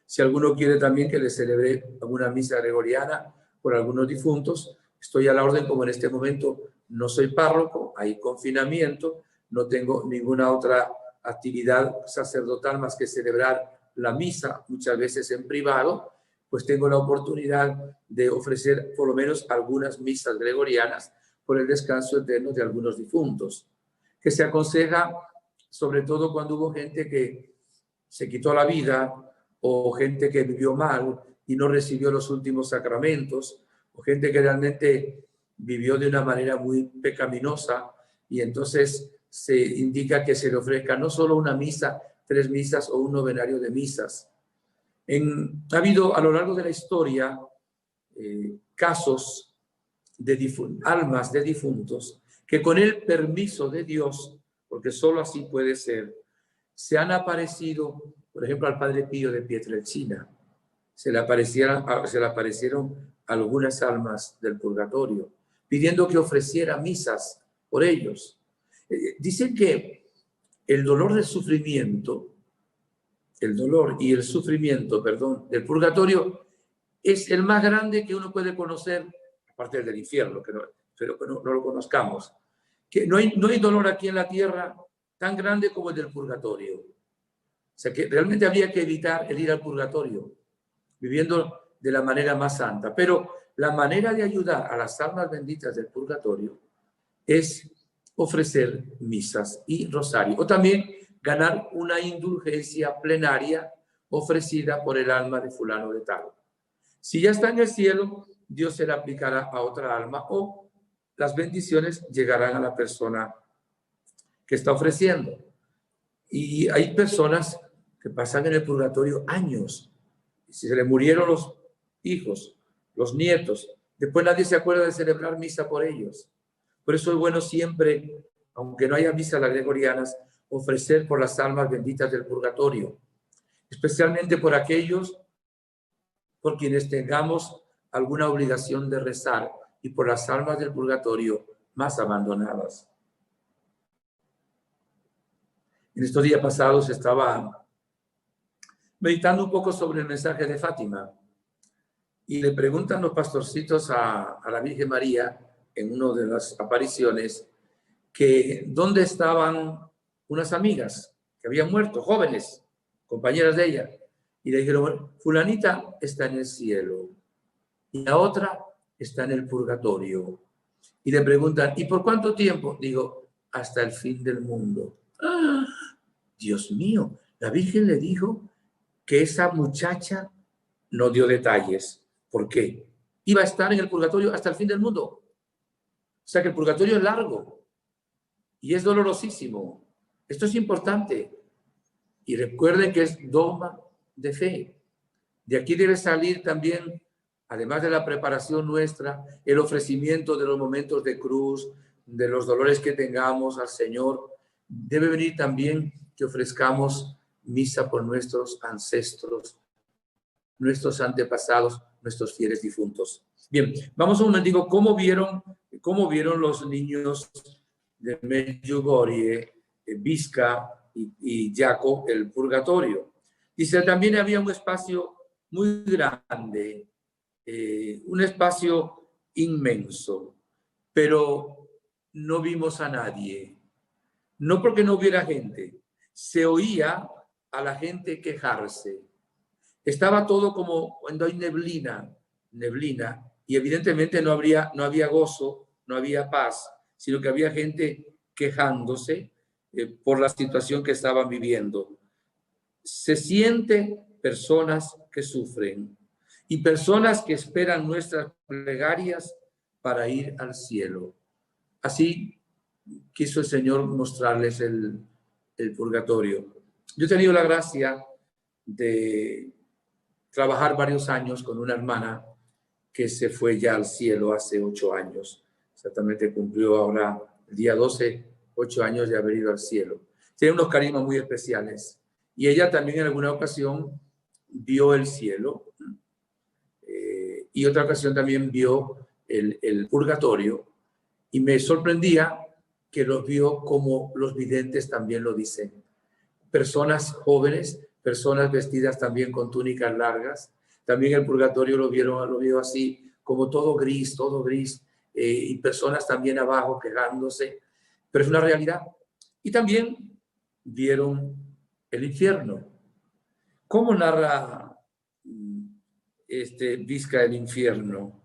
Si alguno quiere también que le celebre alguna misa gregoriana por algunos difuntos, estoy a la orden. Como en este momento no soy párroco, hay confinamiento, no tengo ninguna otra actividad sacerdotal más que celebrar la misa, muchas veces en privado, pues tengo la oportunidad de ofrecer por lo menos algunas misas gregorianas por el descanso eterno de algunos difuntos, que se aconseja sobre todo cuando hubo gente que se quitó la vida, o gente que vivió mal y no recibió los últimos sacramentos, o gente que realmente vivió de una manera muy pecaminosa, y entonces se indica que se le ofrezca no solo una misa, 3 misas o un novenario de misas. Ha habido a lo largo de la historia casos de almas de difuntos que con el permiso de Dios, porque solo así puede ser, se han aparecido, por ejemplo, al Padre Pío de Pietrelcina. Se le aparecieron algunas almas del purgatorio, pidiendo que ofreciera misas por ellos. Dicen que el dolor del sufrimiento, el dolor y el sufrimiento, perdón, del purgatorio es el más grande que uno puede conocer, aparte del infierno, que pero que no lo conozcamos. Que no hay dolor aquí en la tierra tan grande como el del purgatorio. O sea que realmente habría que evitar el ir al purgatorio, viviendo de la manera más santa. Pero la manera de ayudar a las almas benditas del purgatorio es ofrecer misas y rosario. O también ganar una indulgencia plenaria ofrecida por el alma de fulano de tal. Si ya está en el cielo, Dios se la aplicará a otra alma o las bendiciones llegarán a la persona que está ofreciendo. Y hay personas que pasan en el purgatorio años. Si se le murieron los hijos, los nietos, después nadie se acuerda de celebrar misa por ellos. Por eso es bueno siempre, aunque no haya misas gregorianas, ofrecer por las almas benditas del purgatorio, especialmente por aquellos por quienes tengamos alguna obligación de rezar y por las almas del purgatorio más abandonadas. En estos días pasados estaba meditando un poco sobre el mensaje de Fátima y le preguntan los pastorcitos a la Virgen María en una de las apariciones que dónde estaban unas amigas que habían muerto, jóvenes, compañeras de ella, y le dijeron, bueno, fulanita está en el cielo y la otra está en el purgatorio. Y le preguntan, ¿y por cuánto tiempo? Digo, hasta el fin del mundo. ¡Ah! Dios mío, la Virgen le dijo que esa muchacha no dio detalles. ¿Por qué? Iba a estar en el purgatorio hasta el fin del mundo. O sea que el purgatorio es largo y es dolorosísimo. Esto es importante. Y recuerden que es dogma de fe. De aquí debe salir también, además de la preparación nuestra, el ofrecimiento de los momentos de cruz, de los dolores que tengamos al Señor. Debe venir también que ofrezcamos misa por nuestros ancestros, nuestros antepasados, nuestros fieles difuntos. Bien, vamos a un momento. ¿Cómo vieron los niños de Medjugorje, Visca y Jaco el purgatorio? Dice, también había un espacio muy grande, un espacio inmenso, pero no vimos a nadie. No porque no hubiera gente, se oía a la gente quejarse. Estaba todo como cuando hay neblina, y evidentemente no había gozo, no había paz, sino que había gente quejándose por la situación que estaban viviendo. Se siente personas que sufren y personas que esperan nuestras plegarias para ir al cielo. Así quiso el Señor mostrarles el purgatorio. Yo he tenido la gracia de trabajar varios años con una hermana que se fue ya al cielo hace 8 años. Exactamente cumplió ahora el día 12, 8 años de haber ido al cielo. Tiene unos carismas muy especiales. Y ella también en alguna ocasión vio el cielo y otra ocasión también vio el purgatorio. Y me sorprendía que los vio como los videntes también lo dicen. Personas jóvenes, personas vestidas también con túnicas largas. También el purgatorio lo vio así, como todo gris, y personas también abajo quejándose. Pero es una realidad. Y también vieron el infierno. ¿Cómo narra Visca el infierno?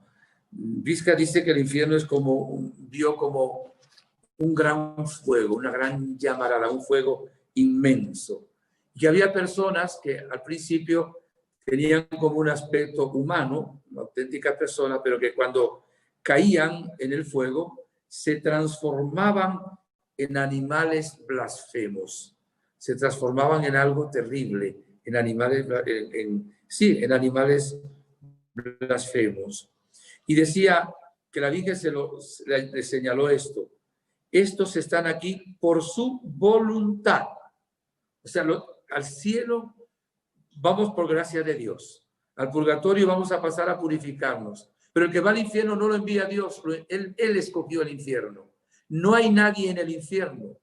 Visca dice que el infierno es vio como un gran fuego, una gran llamarada, un fuego inmenso. Y había personas que al principio tenían como un aspecto humano, una auténtica persona, pero que cuando caían en el fuego se transformaban en animales blasfemos. Se transformaban en algo terrible, en animales, en animales blasfemos. Y decía que la Virgen le señaló esto. Estos están aquí por su voluntad. O sea, al cielo vamos por gracia de Dios. Al purgatorio vamos a pasar a purificarnos. Pero el que va al infierno no lo envía Dios. Él escogió el infierno. No hay nadie en el infierno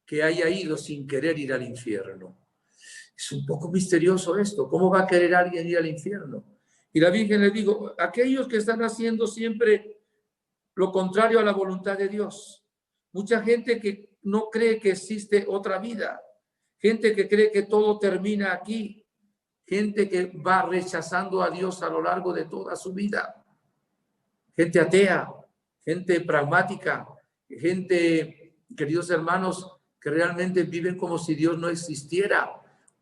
que haya ido sin querer ir al infierno. Es un poco misterioso esto. ¿Cómo va a querer alguien ir al infierno? Y la Virgen le dijo, aquellos que están haciendo siempre lo contrario a la voluntad de Dios. Mucha gente que no cree que existe otra vida. Gente que cree que todo termina aquí. Gente que va rechazando a Dios a lo largo de toda su vida. Gente atea, gente pragmática, gente, queridos hermanos, que realmente viven como si Dios no existiera.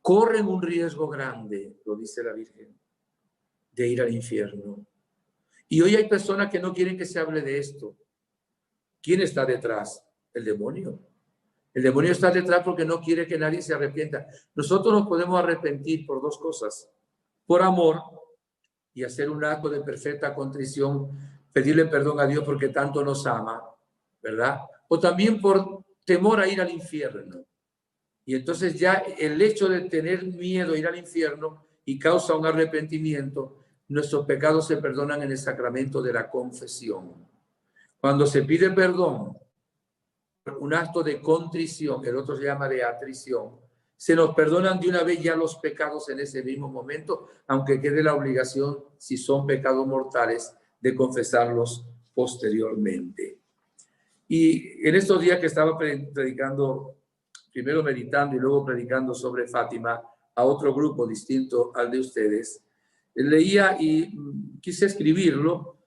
Corren un riesgo grande, lo dice la Virgen, de ir al infierno. Y hoy hay personas que no quieren que se hable de esto. ¿Quién está detrás? El demonio. El demonio está detrás porque no quiere que nadie se arrepienta. Nosotros nos podemos arrepentir por dos cosas. Por amor y hacer un acto de perfecta contrición, pedirle perdón a Dios porque tanto nos ama, ¿verdad? O también por temor a ir al infierno. Y entonces ya el hecho de tener miedo a ir al infierno y causa un arrepentimiento, nuestros pecados se perdonan en el sacramento de la confesión. Cuando se pide perdón, un acto de contrición, el otro se llama de atrición, se nos perdonan de una vez ya los pecados en ese mismo momento, aunque quede la obligación, si son pecados mortales, de confesarlos posteriormente. Y en estos días que estaba predicando, primero meditando y luego predicando sobre Fátima, a otro grupo distinto al de ustedes, leía y quise escribirlo,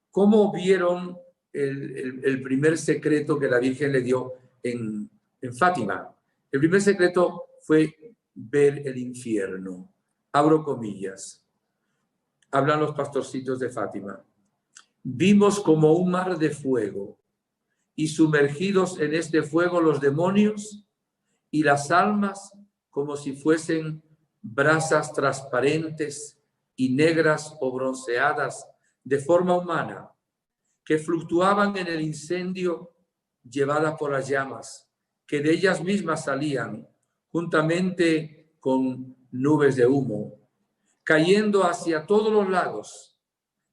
cómo vieron el primer secreto que la Virgen le dio en Fátima. El primer secreto fue ver el infierno. Abro comillas. Hablan los pastorcitos de Fátima. Vimos como un mar de fuego y sumergidos en este fuego los demonios y las almas como si fuesen brasas transparentes y negras o bronceadas de forma humana que fluctuaban en el incendio llevadas por las llamas, que de ellas mismas salían juntamente con nubes de humo, cayendo hacia todos los lados,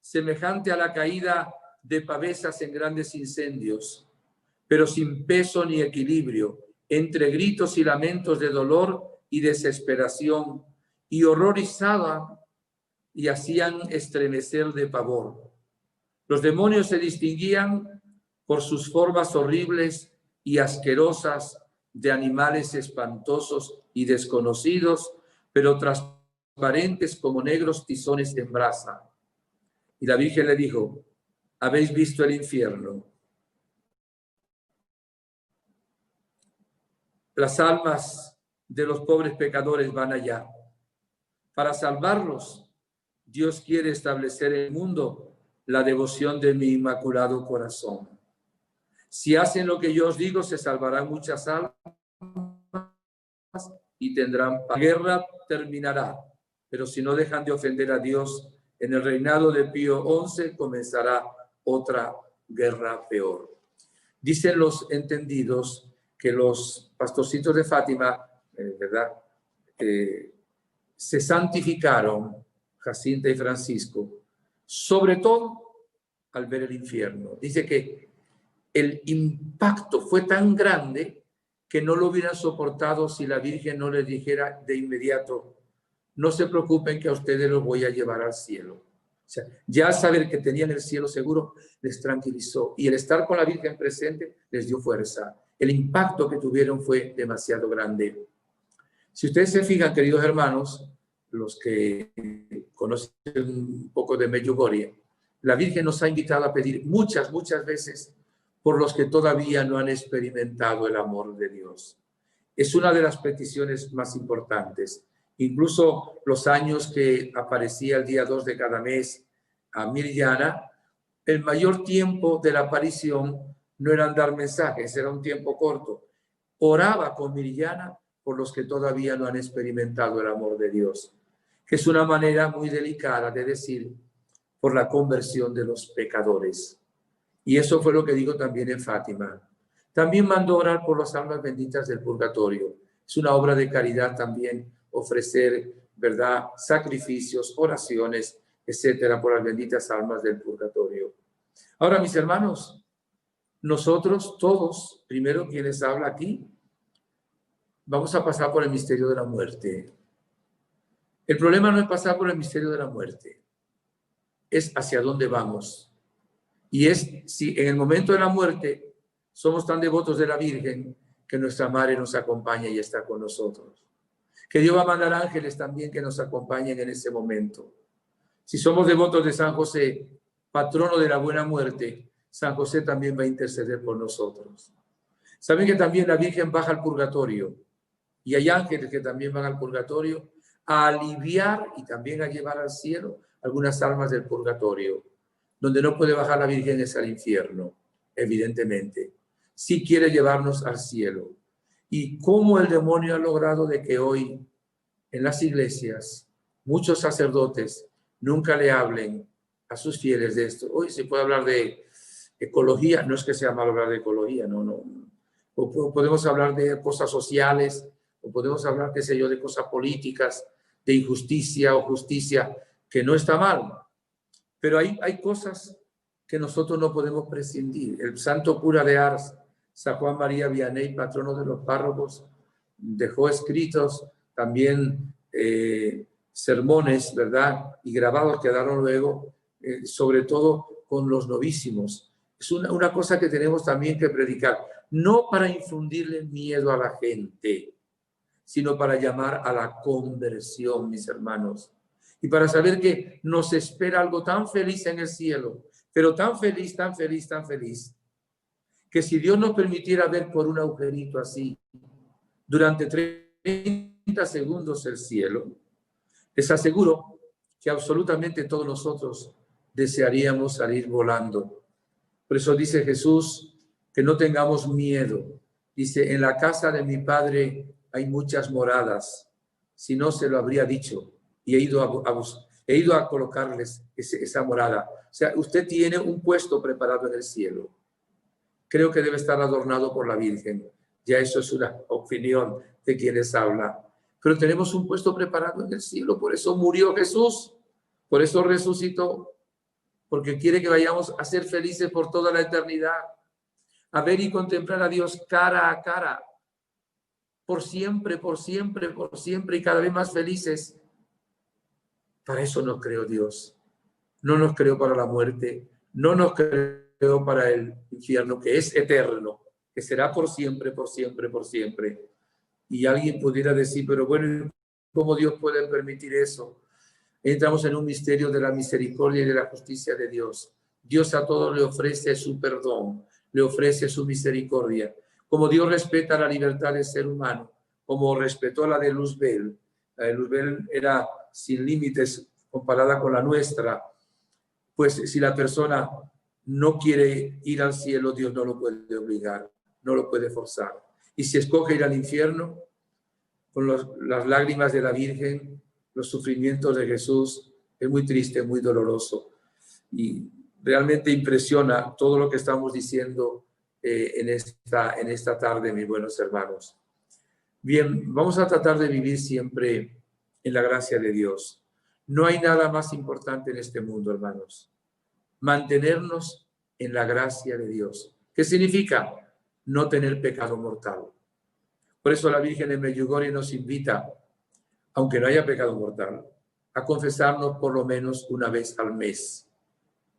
semejante a la caída de pavesas en grandes incendios, pero sin peso ni equilibrio, entre gritos y lamentos de dolor y desesperación, y horrorizaban y hacían estremecer de pavor. Los demonios se distinguían por sus formas horribles y asquerosas de animales espantosos y desconocidos, pero transparentes como negros tizones en brasa. Y la Virgen le dijo, ¿habéis visto el infierno? Las almas de los pobres pecadores van allá. Para salvarlos, Dios quiere establecer en el mundo la devoción de mi inmaculado corazón. Si hacen lo que yo os digo, se salvarán muchas almas y tendrán paz. La guerra terminará, pero si no dejan de ofender a Dios, en el reinado de Pío XI comenzará otra guerra peor. Dicen los entendidos que los pastorcitos de Fátima, ¿verdad? Se santificaron, Jacinta y Francisco, sobre todo al ver el infierno. Dice que el impacto fue tan grande que no lo hubieran soportado si la Virgen no les dijera de inmediato, no se preocupen que a ustedes los voy a llevar al cielo. O sea, ya saber que tenían el cielo seguro les tranquilizó y el estar con la Virgen presente les dio fuerza. El impacto que tuvieron fue demasiado grande. Si ustedes se fijan, queridos hermanos, los que conocen un poco de Medjugorje, la Virgen nos ha invitado a pedir muchas veces por los que todavía no han experimentado el amor de Dios. Es una de las peticiones más importantes. Incluso los años que aparecía el día 2 de cada mes a Mirjana, el mayor tiempo de la aparición no eran dar mensajes, era un tiempo corto. Oraba con Miriana por los que todavía no han experimentado el amor de Dios, que es una manera muy delicada de decir por la conversión de los pecadores. Y eso fue lo que digo también en Fátima. También mandó orar por las almas benditas del purgatorio. Es una obra de caridad también ofrecer, ¿verdad?, sacrificios, oraciones, etcétera, por las benditas almas del purgatorio. Ahora, mis hermanos, nosotros todos, primero quienes habla aquí, vamos a pasar por el misterio de la muerte. El problema no es pasar por el misterio de la muerte, es hacia dónde vamos. Y es si en el momento de la muerte somos tan devotos de la Virgen que nuestra Madre nos acompaña y está con nosotros. Que Dios va a mandar ángeles también que nos acompañen en ese momento. Si somos devotos de San José, patrono de la buena muerte, San José también va a interceder por nosotros. Saben que también la Virgen baja al purgatorio y hay ángeles que también van al purgatorio a aliviar y también a llevar al cielo algunas almas del purgatorio. Donde no puede bajar la Virgen es al infierno, evidentemente. Sí quiere llevarnos al cielo. Y cómo el demonio ha logrado de que hoy en las iglesias muchos sacerdotes nunca le hablen a sus fieles de esto. Hoy se puede hablar de ecología, no es que sea malo hablar de ecología, no. O podemos hablar de cosas sociales, o podemos hablar, qué sé yo, de cosas políticas, de injusticia o justicia, que no está mal. Pero hay cosas que nosotros no podemos prescindir. El santo cura de Ars, San Juan María Vianney, patrono de los párrocos, dejó escritos también sermones, ¿verdad? Y grabados quedaron luego, sobre todo con los novísimos. Es una cosa que tenemos también que predicar, no para infundirle miedo a la gente, sino para llamar a la conversión, mis hermanos. Y para saber que nos espera algo tan feliz en el cielo, pero tan feliz, tan feliz, tan feliz, que si Dios nos permitiera ver por un agujerito así, durante 30 segundos el cielo, les aseguro que absolutamente todos nosotros desearíamos salir volando. Por eso dice Jesús que no tengamos miedo. Dice, en la casa de mi Padre hay muchas moradas. Si no, se lo habría dicho. Y he ido a colocarles esa morada. O sea, usted tiene un puesto preparado en el cielo. Creo que debe estar adornado por la Virgen. Ya eso es una opinión de quienes hablan. Pero tenemos un puesto preparado en el cielo. Por eso murió Jesús. Por eso resucitó. Porque quiere que vayamos a ser felices por toda la eternidad. A ver y contemplar a Dios cara a cara. Por siempre, por siempre, por siempre y cada vez más felices. Para eso nos creó Dios. No nos creó para la muerte. No nos creó para el infierno, que es eterno, que será por siempre, por siempre, por siempre. Y alguien pudiera decir, pero bueno, ¿cómo Dios puede permitir eso? Entramos en un misterio de la misericordia y de la justicia de Dios. Dios a todos le ofrece su perdón, le ofrece su misericordia. Como Dios respeta la libertad del ser humano, como respetó la de Luzbel. La de Luzbel era sin límites comparada con la nuestra. Pues si la persona no quiere ir al cielo, Dios no lo puede obligar, no lo puede forzar. Y si escoge ir al infierno, con las lágrimas de la Virgen, los sufrimientos de Jesús, es muy triste, muy doloroso. Y realmente impresiona todo lo que estamos diciendo en esta tarde, mis buenos hermanos. Bien, vamos a tratar de vivir siempre en la gracia de Dios. No hay nada más importante en este mundo, hermanos. Mantenernos en la gracia de Dios. ¿Qué significa? No tener pecado mortal. Por eso la Virgen de Medjugorje nos invita, aunque no haya pecado mortal, a confesarnos por lo menos una vez al mes.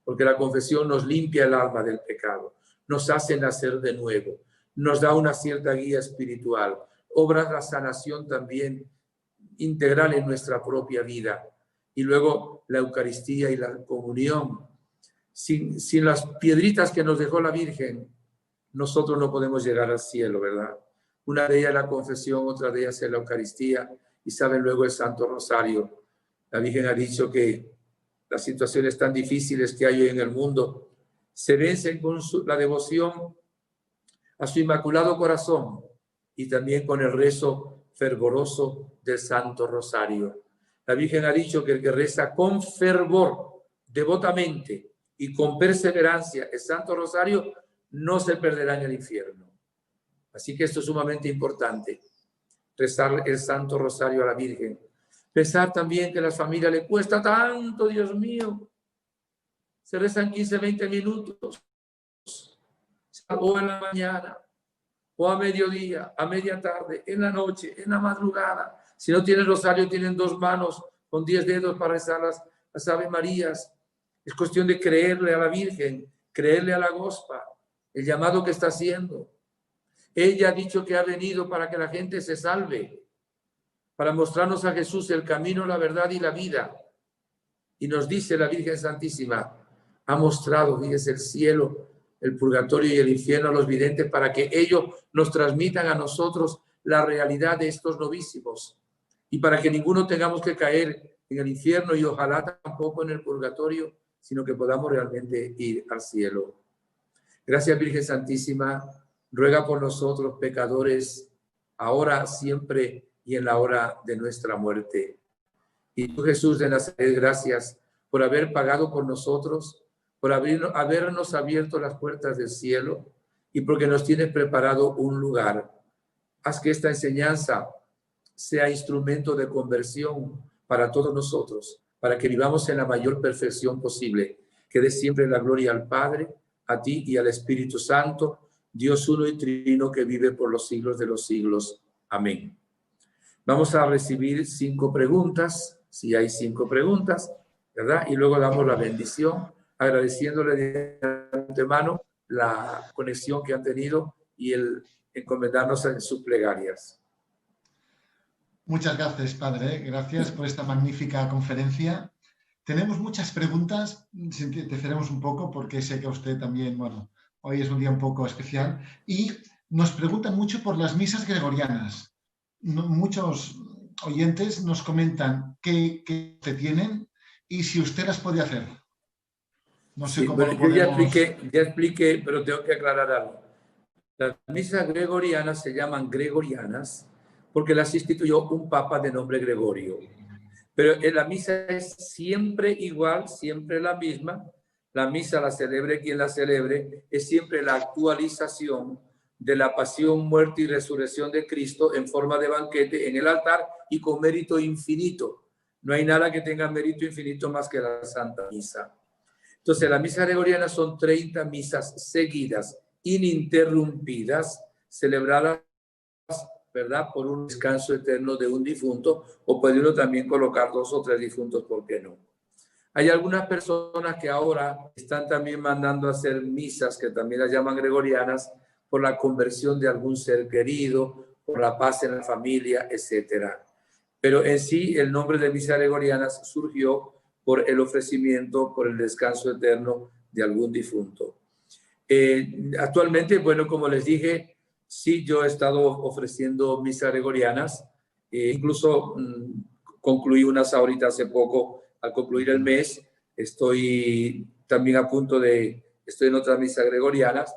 Porque la confesión nos limpia el alma del pecado, nos hace nacer de nuevo, nos da una cierta guía espiritual, obra la sanación también integral en nuestra propia vida. Y luego la Eucaristía y la comunión. Sin las piedritas que nos dejó la Virgen, nosotros no podemos llegar al cielo, ¿verdad? Una de ellas es la confesión, otra de ellas es la Eucaristía, y saben luego el Santo Rosario. La Virgen ha dicho que las situaciones tan difíciles que hay hoy en el mundo se vencen con la devoción a su Inmaculado Corazón y también con el rezo fervoroso del Santo Rosario. La Virgen ha dicho que el que reza con fervor, devotamente y con perseverancia el Santo Rosario no se perderá en el infierno. Así que esto es sumamente importante, rezar el Santo Rosario a la Virgen. Pensar también que a la familia le cuesta tanto, Dios mío. Se rezan 15, 20 minutos, o en la mañana, o a mediodía, a media tarde, en la noche, en la madrugada. Si no tienen rosario, tienen 2 manos con 10 dedos para rezar las Ave Marías. Es cuestión de creerle a la Virgen, creerle a la Gospa, el llamado que está haciendo. Ella ha dicho que ha venido para que la gente se salve, para mostrarnos a Jesús el camino, la verdad y la vida. Y nos dice la Virgen Santísima, ha mostrado, fíjese, el cielo, el purgatorio y el infierno a los videntes para que ellos nos transmitan a nosotros la realidad de estos novísimos y para que ninguno tengamos que caer en el infierno y ojalá tampoco en el purgatorio, sino que podamos realmente ir al cielo. Gracias, Virgen Santísima, ruega por nosotros pecadores, ahora, siempre y en la hora de nuestra muerte. Y tú, Jesús de Nazaret, gracias por haber pagado por nosotros, por habernos abierto las puertas del cielo y porque nos tienes preparado un lugar. Haz que esta enseñanza sea instrumento de conversión para todos nosotros, para que vivamos en la mayor perfección posible. Que dé siempre la gloria al Padre, a ti y al Espíritu Santo, Dios uno y trino que vive por los siglos de los siglos. Amén. Vamos a recibir 5 preguntas, si hay 5 preguntas, ¿verdad? Y luego damos la bendición, agradeciéndole de antemano la conexión que han tenido y el encomendarnos en sus plegarias. Muchas gracias, Padre. Gracias por esta magnífica conferencia. Tenemos muchas preguntas, sintetizaremos un poco porque sé que a usted también, bueno, hoy es un día un poco especial. Y nos preguntan mucho por las misas gregorianas. Muchos oyentes nos comentan qué tienen y si usted las puede hacer. No sé cómo lo podemos... ya expliqué, pero tengo que aclarar algo. Las misas gregorianas se llaman gregorianas porque las instituyó un papa de nombre Gregorio. Pero la misa es siempre igual, siempre la misma. La misa, la celebre quien la celebre, es siempre la actualización de la pasión, muerte y resurrección de Cristo en forma de banquete en el altar y con mérito infinito. No hay nada que tenga mérito infinito más que la Santa Misa. Entonces, la misa gregoriana son 30 misas seguidas, ininterrumpidas, celebradas, ¿verdad?, por un descanso eterno de un difunto, o puede uno también colocar 2 o 3 difuntos, ¿por qué no? Hay algunas personas que ahora están también mandando a hacer misas, que también las llaman gregorianas, por la conversión de algún ser querido, por la paz en la familia, etcétera. Pero en sí, el nombre de misas gregorianas surgió por el ofrecimiento, por el descanso eterno de algún difunto. Actualmente, bueno, como les dije, sí, yo he estado ofreciendo misas gregorianas, incluso concluí unas ahorita hace poco, al concluir el mes, estoy también a punto estoy en otras misas gregorianas.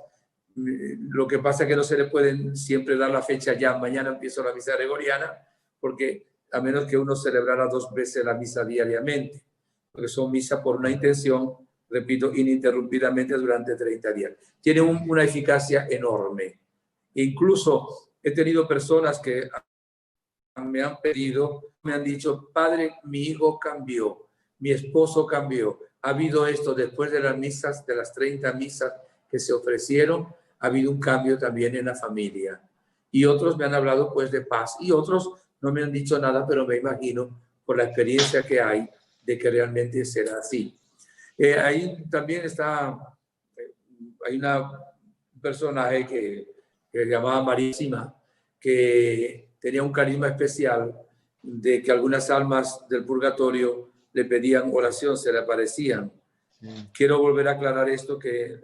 Lo que pasa es que no se le pueden siempre dar la fecha ya, mañana empiezo la misa gregoriana, porque a menos que uno celebrara 2 veces la misa diariamente, porque son misas por una intención, repito, ininterrumpidamente durante 30 días. Tiene una eficacia enorme. Incluso he tenido personas que me han pedido, me han dicho, padre, mi hijo cambió, mi esposo cambió. Ha habido esto después de las misas, de las 30 misas que se ofrecieron, ha habido un cambio también en la familia. Y otros me han hablado pues de paz y otros no me han dicho nada, pero me imagino por la experiencia que hay de que realmente será así. Ahí también hay un personaje que se llamaba Marísima, que tenía un carisma especial de que algunas almas del purgatorio le pedían oración, se le aparecían. Sí. Quiero volver a aclarar esto, que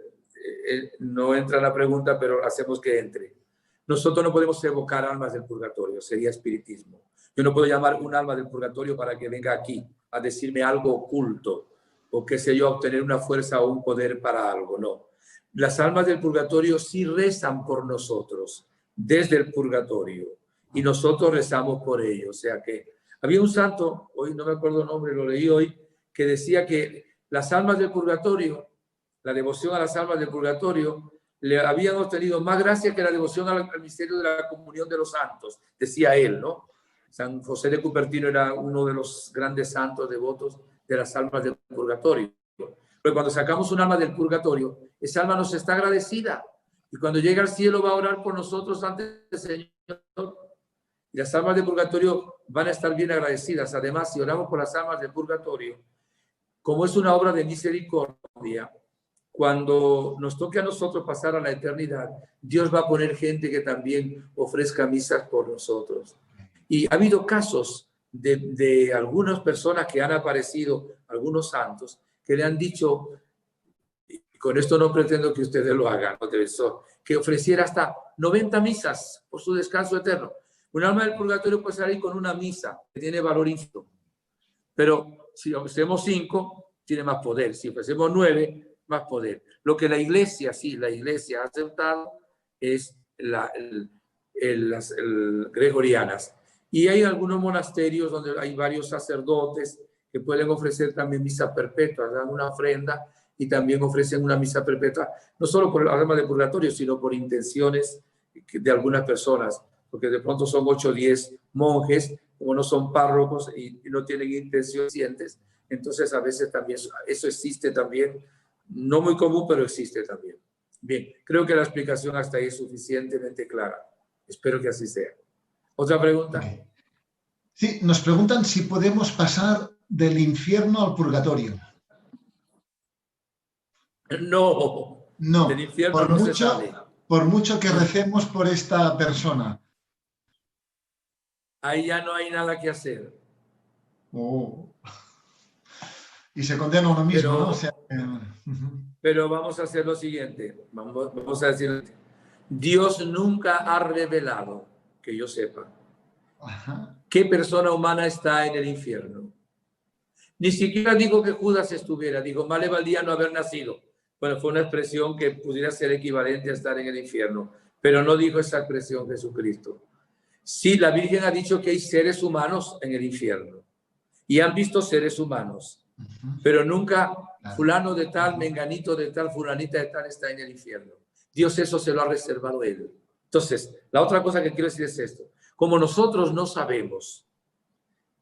no entra en la pregunta, pero hacemos que entre. Nosotros no podemos evocar almas del purgatorio, sería espiritismo. Yo no puedo llamar un alma del purgatorio para que venga aquí a decirme algo oculto, o qué sé yo, a obtener una fuerza o un poder para algo, no. las almas del purgatorio sí rezan por nosotros desde el purgatorio y nosotros rezamos por ellos. O sea que había un santo, hoy no me acuerdo el nombre, lo leí hoy, que decía que las almas del purgatorio, la devoción a las almas del purgatorio, le habían obtenido más gracia que la devoción al misterio de la comunión de los santos, decía él, ¿no? San José de Cupertino era uno de los grandes santos devotos de las almas del purgatorio. Pero cuando sacamos un alma del purgatorio, esa alma nos está agradecida. Y cuando llega al cielo va a orar por nosotros ante el Señor. Y las almas del purgatorio van a estar bien agradecidas. Además, si oramos por las almas del purgatorio, como es una obra de misericordia, cuando nos toque a nosotros pasar a la eternidad, Dios va a poner gente que también ofrezca misas por nosotros. Y ha habido casos de algunas personas que han aparecido, algunos santos, que le han dicho, y con esto no pretendo que ustedes lo hagan, que ofreciera hasta 90 misas por su descanso eterno. Un alma del purgatorio puede salir con una misa que tiene valor infinito, pero si ofrecemos 5, tiene más poder. Si ofrecemos 9, más poder. Lo que la iglesia, sí, la iglesia ha aceptado es las gregorianas. Y hay algunos monasterios donde hay varios sacerdotes que pueden ofrecer también misa perpetua, dan una ofrenda y también ofrecen una misa perpetua, no solo por el alma del purgatorio, sino por intenciones de algunas personas, porque de pronto son 8 o 10 monjes, como no son párrocos y no tienen intenciones, entonces a veces también eso existe también, no muy común, pero existe también. Bien, creo que la explicación hasta ahí es suficientemente clara. Espero que así sea. ¿Otra pregunta? Okay. Sí, nos preguntan si podemos pasar del infierno al purgatorio. No, no, del infierno no se sale. Por mucho que recemos por esta persona. Ahí ya no hay nada que hacer. Oh. Y se condena a uno mismo, pero, ¿no? O sea, pero vamos a hacer lo siguiente. Vamos a decir, Dios nunca ha revelado, que yo sepa, qué persona humana está en el infierno. Ni siquiera digo que Judas estuviera, digo, más le valía no haber nacido. Bueno, fue una expresión que pudiera ser equivalente a estar en el infierno, pero no dijo esa expresión Jesucristo. Sí, la Virgen ha dicho que hay seres humanos en el infierno y han visto seres humanos, pero nunca fulano de tal, menganito de tal, fulanita de tal está en el infierno. Dios eso se lo ha reservado a él. Entonces, la otra cosa que quiero decir es esto. Como nosotros no sabemos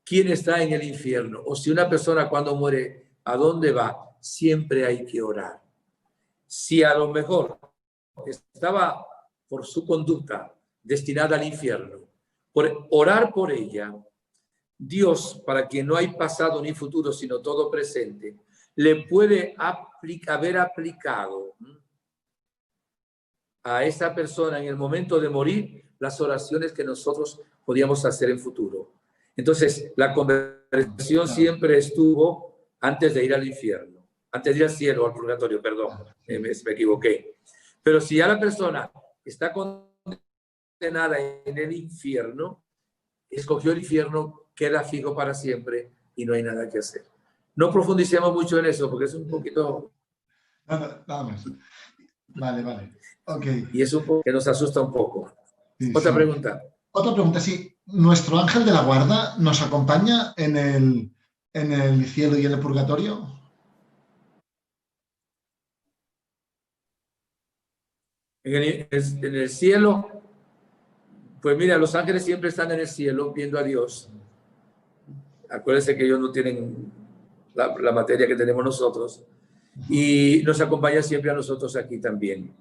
quién está en el infierno o si una persona cuando muere, ¿a dónde va? Siempre hay que orar. Si a lo mejor estaba por su conducta destinada al infierno, por orar por ella, Dios, para quien no hay pasado ni futuro, sino todo presente, le puede haber aplicado a esa persona en el momento de morir las oraciones que nosotros podíamos hacer en futuro. Entonces, la conversión siempre estuvo antes de ir al infierno, antes de ir al cielo, al purgatorio, perdón, me equivoqué. Pero si ya la persona está condenada en el infierno, escogió el infierno, queda fijo para siempre y no hay nada que hacer. No profundicemos mucho en eso porque es un poquito... Nada más. Vale. Okay. Y es un poco que nos asusta un poco. Sí, Otra pregunta. Otra pregunta, sí. ¿Nuestro ángel de la guarda nos acompaña en el cielo y en el purgatorio? En el cielo, pues mira, los ángeles siempre están en el cielo viendo a Dios. Acuérdense que ellos no tienen la materia que tenemos nosotros. Y nos acompaña siempre a nosotros aquí también.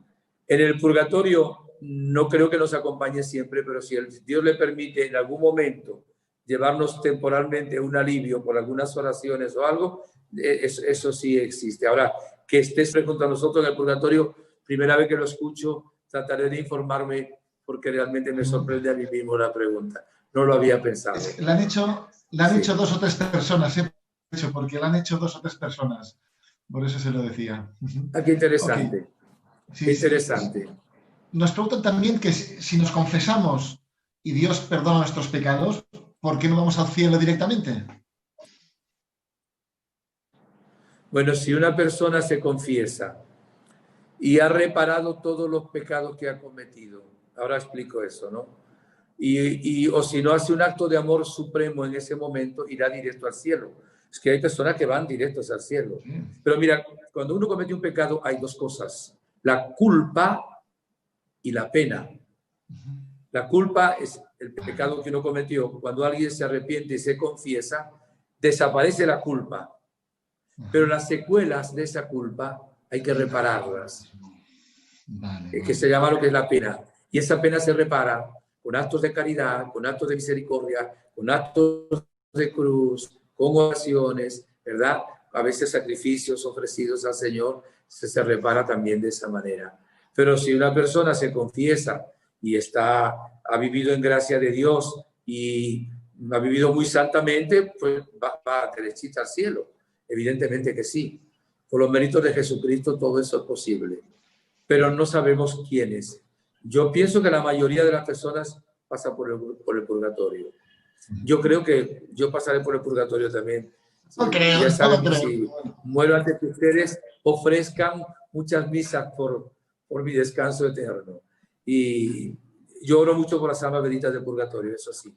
En el purgatorio no creo que nos acompañe siempre, pero si Dios le permite en algún momento llevarnos temporalmente un alivio por algunas oraciones o algo, eso sí existe. Ahora, que estés junto a nosotros en el purgatorio, primera vez que lo escucho, trataré de informarme porque realmente me sorprende a mí mismo la pregunta. No lo había pensado. Es que la han hecho 2 o 3 personas, porque la han hecho 2 o 3 personas. Por eso se lo decía. Ah, qué interesante. Okay. Sí, qué interesante. Sí. Nos preguntan también que si nos confesamos y Dios perdona nuestros pecados, ¿por qué no vamos al cielo directamente? Bueno, si una persona se confiesa y ha reparado todos los pecados que ha cometido. Ahora explico eso, ¿no? O si no hace un acto de amor supremo en ese momento, irá directo al cielo. Es que hay personas que van directos al cielo. Pero mira, cuando uno comete un pecado hay dos cosas: la culpa y la pena. La culpa es el pecado que uno cometió. Cuando alguien se arrepiente y se confiesa, desaparece la culpa. Pero las secuelas de esa culpa hay que repararlas. Que se llama lo que es la pena. Y esa pena se repara con actos de caridad, con actos de misericordia, con actos de cruz, con oraciones, ¿verdad? A veces sacrificios ofrecidos al Señor, se repara también de esa manera. Pero si una persona se confiesa y ha vivido en gracia de Dios y ha vivido muy santamente, pues va derechita al cielo. Evidentemente que sí. Por los méritos de Jesucristo todo eso es posible. Pero no sabemos quiénes. Yo pienso que la mayoría de las personas pasa por el purgatorio. Yo creo que yo pasaré por el purgatorio también. No creo, ya saben no que creo. si muero antes que ustedes, ofrezcan muchas misas por mi descanso eterno. Y yo oro mucho por las almas benditas del purgatorio, eso sí.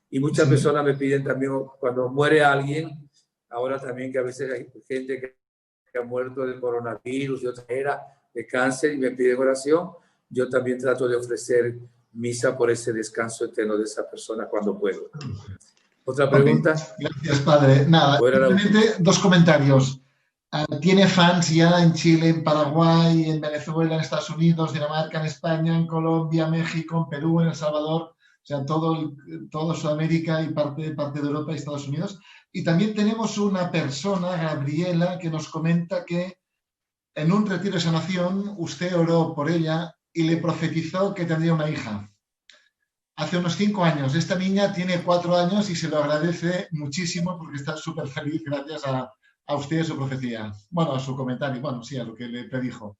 Y muchas personas me piden también, cuando muere alguien, ahora también que a veces hay gente que ha muerto de coronavirus y otra era de cáncer y me piden oración, yo también trato de ofrecer misa por ese descanso eterno de esa persona cuando puedo. ¿Otra pregunta? Gracias, padre. Nada, simplemente dos comentarios. Tiene fans ya en Chile, en Paraguay, en Venezuela, en Estados Unidos, Dinamarca, en España, en Colombia, México, en Perú, en El Salvador, o sea, todo Sudamérica y parte de Europa y Estados Unidos. Y también tenemos una persona, Gabriela, que nos comenta que en un retiro de sanación usted oró por ella y le profetizó que tendría una hija. Hace unos 5 años. Esta niña tiene 4 años y se lo agradece muchísimo porque está súper feliz gracias a usted y a su profecía. Bueno, a su comentario. Bueno, sí, a lo que le predijo.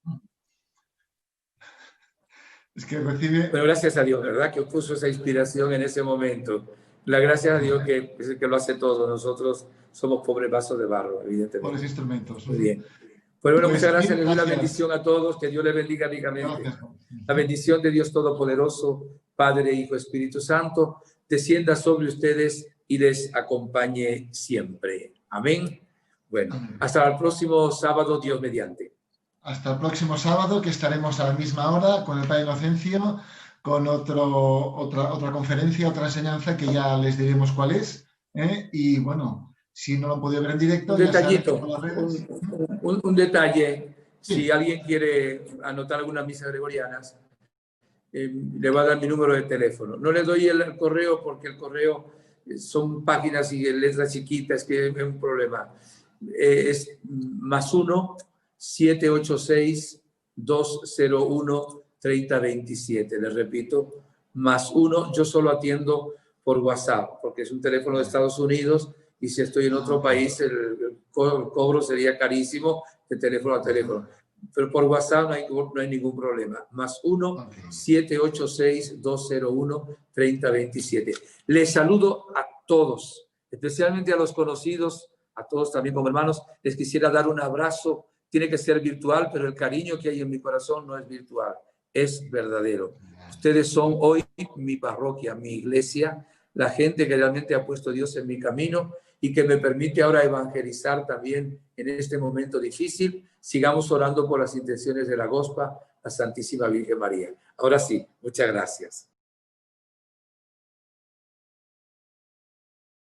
Es que recibe... Bueno, gracias a Dios, ¿verdad? Que puso esa inspiración en ese momento. La gracias a Dios que es el que lo hace todo. Nosotros somos pobres vasos de barro, evidentemente. Pobres instrumentos. Muy bien. Pues bueno, muchas gracias. Les doy la bendición a todos. Que Dios les bendiga ricamente. Gracias. La bendición de Dios Todopoderoso, Padre, Hijo, Espíritu Santo, descienda sobre ustedes y les acompañe siempre. Amén. Bueno, hasta el próximo sábado, Dios mediante. Hasta el próximo sábado, que estaremos a la misma hora con el Padre Inocencio, con otra conferencia, otra enseñanza que ya les diremos cuál es. Y bueno, si no lo han podido ver en directo, un detallito, por las redes. Un detalle. Sí. Si alguien quiere anotar algunas misas gregorianas, le va a dar mi número de teléfono. No le doy el correo porque el correo son páginas y letras chiquitas, que es un problema. Es +1 786 201 3027. Les repito, +1. Yo solo atiendo por WhatsApp porque es un teléfono de Estados Unidos y si estoy en otro país el cobro sería carísimo de teléfono a teléfono. Pero por WhatsApp no hay ningún problema. +1 786 201 3027. Les saludo a todos, especialmente a los conocidos, a todos también como hermanos. Les quisiera dar un abrazo. Tiene que ser virtual, pero el cariño que hay en mi corazón no es virtual, es verdadero. Ustedes son hoy mi parroquia, mi iglesia, la gente que realmente ha puesto Dios en mi camino y que me permite ahora evangelizar también en este momento difícil. Sigamos orando por las intenciones de la Gospa, la Santísima Virgen María. Ahora sí, muchas gracias.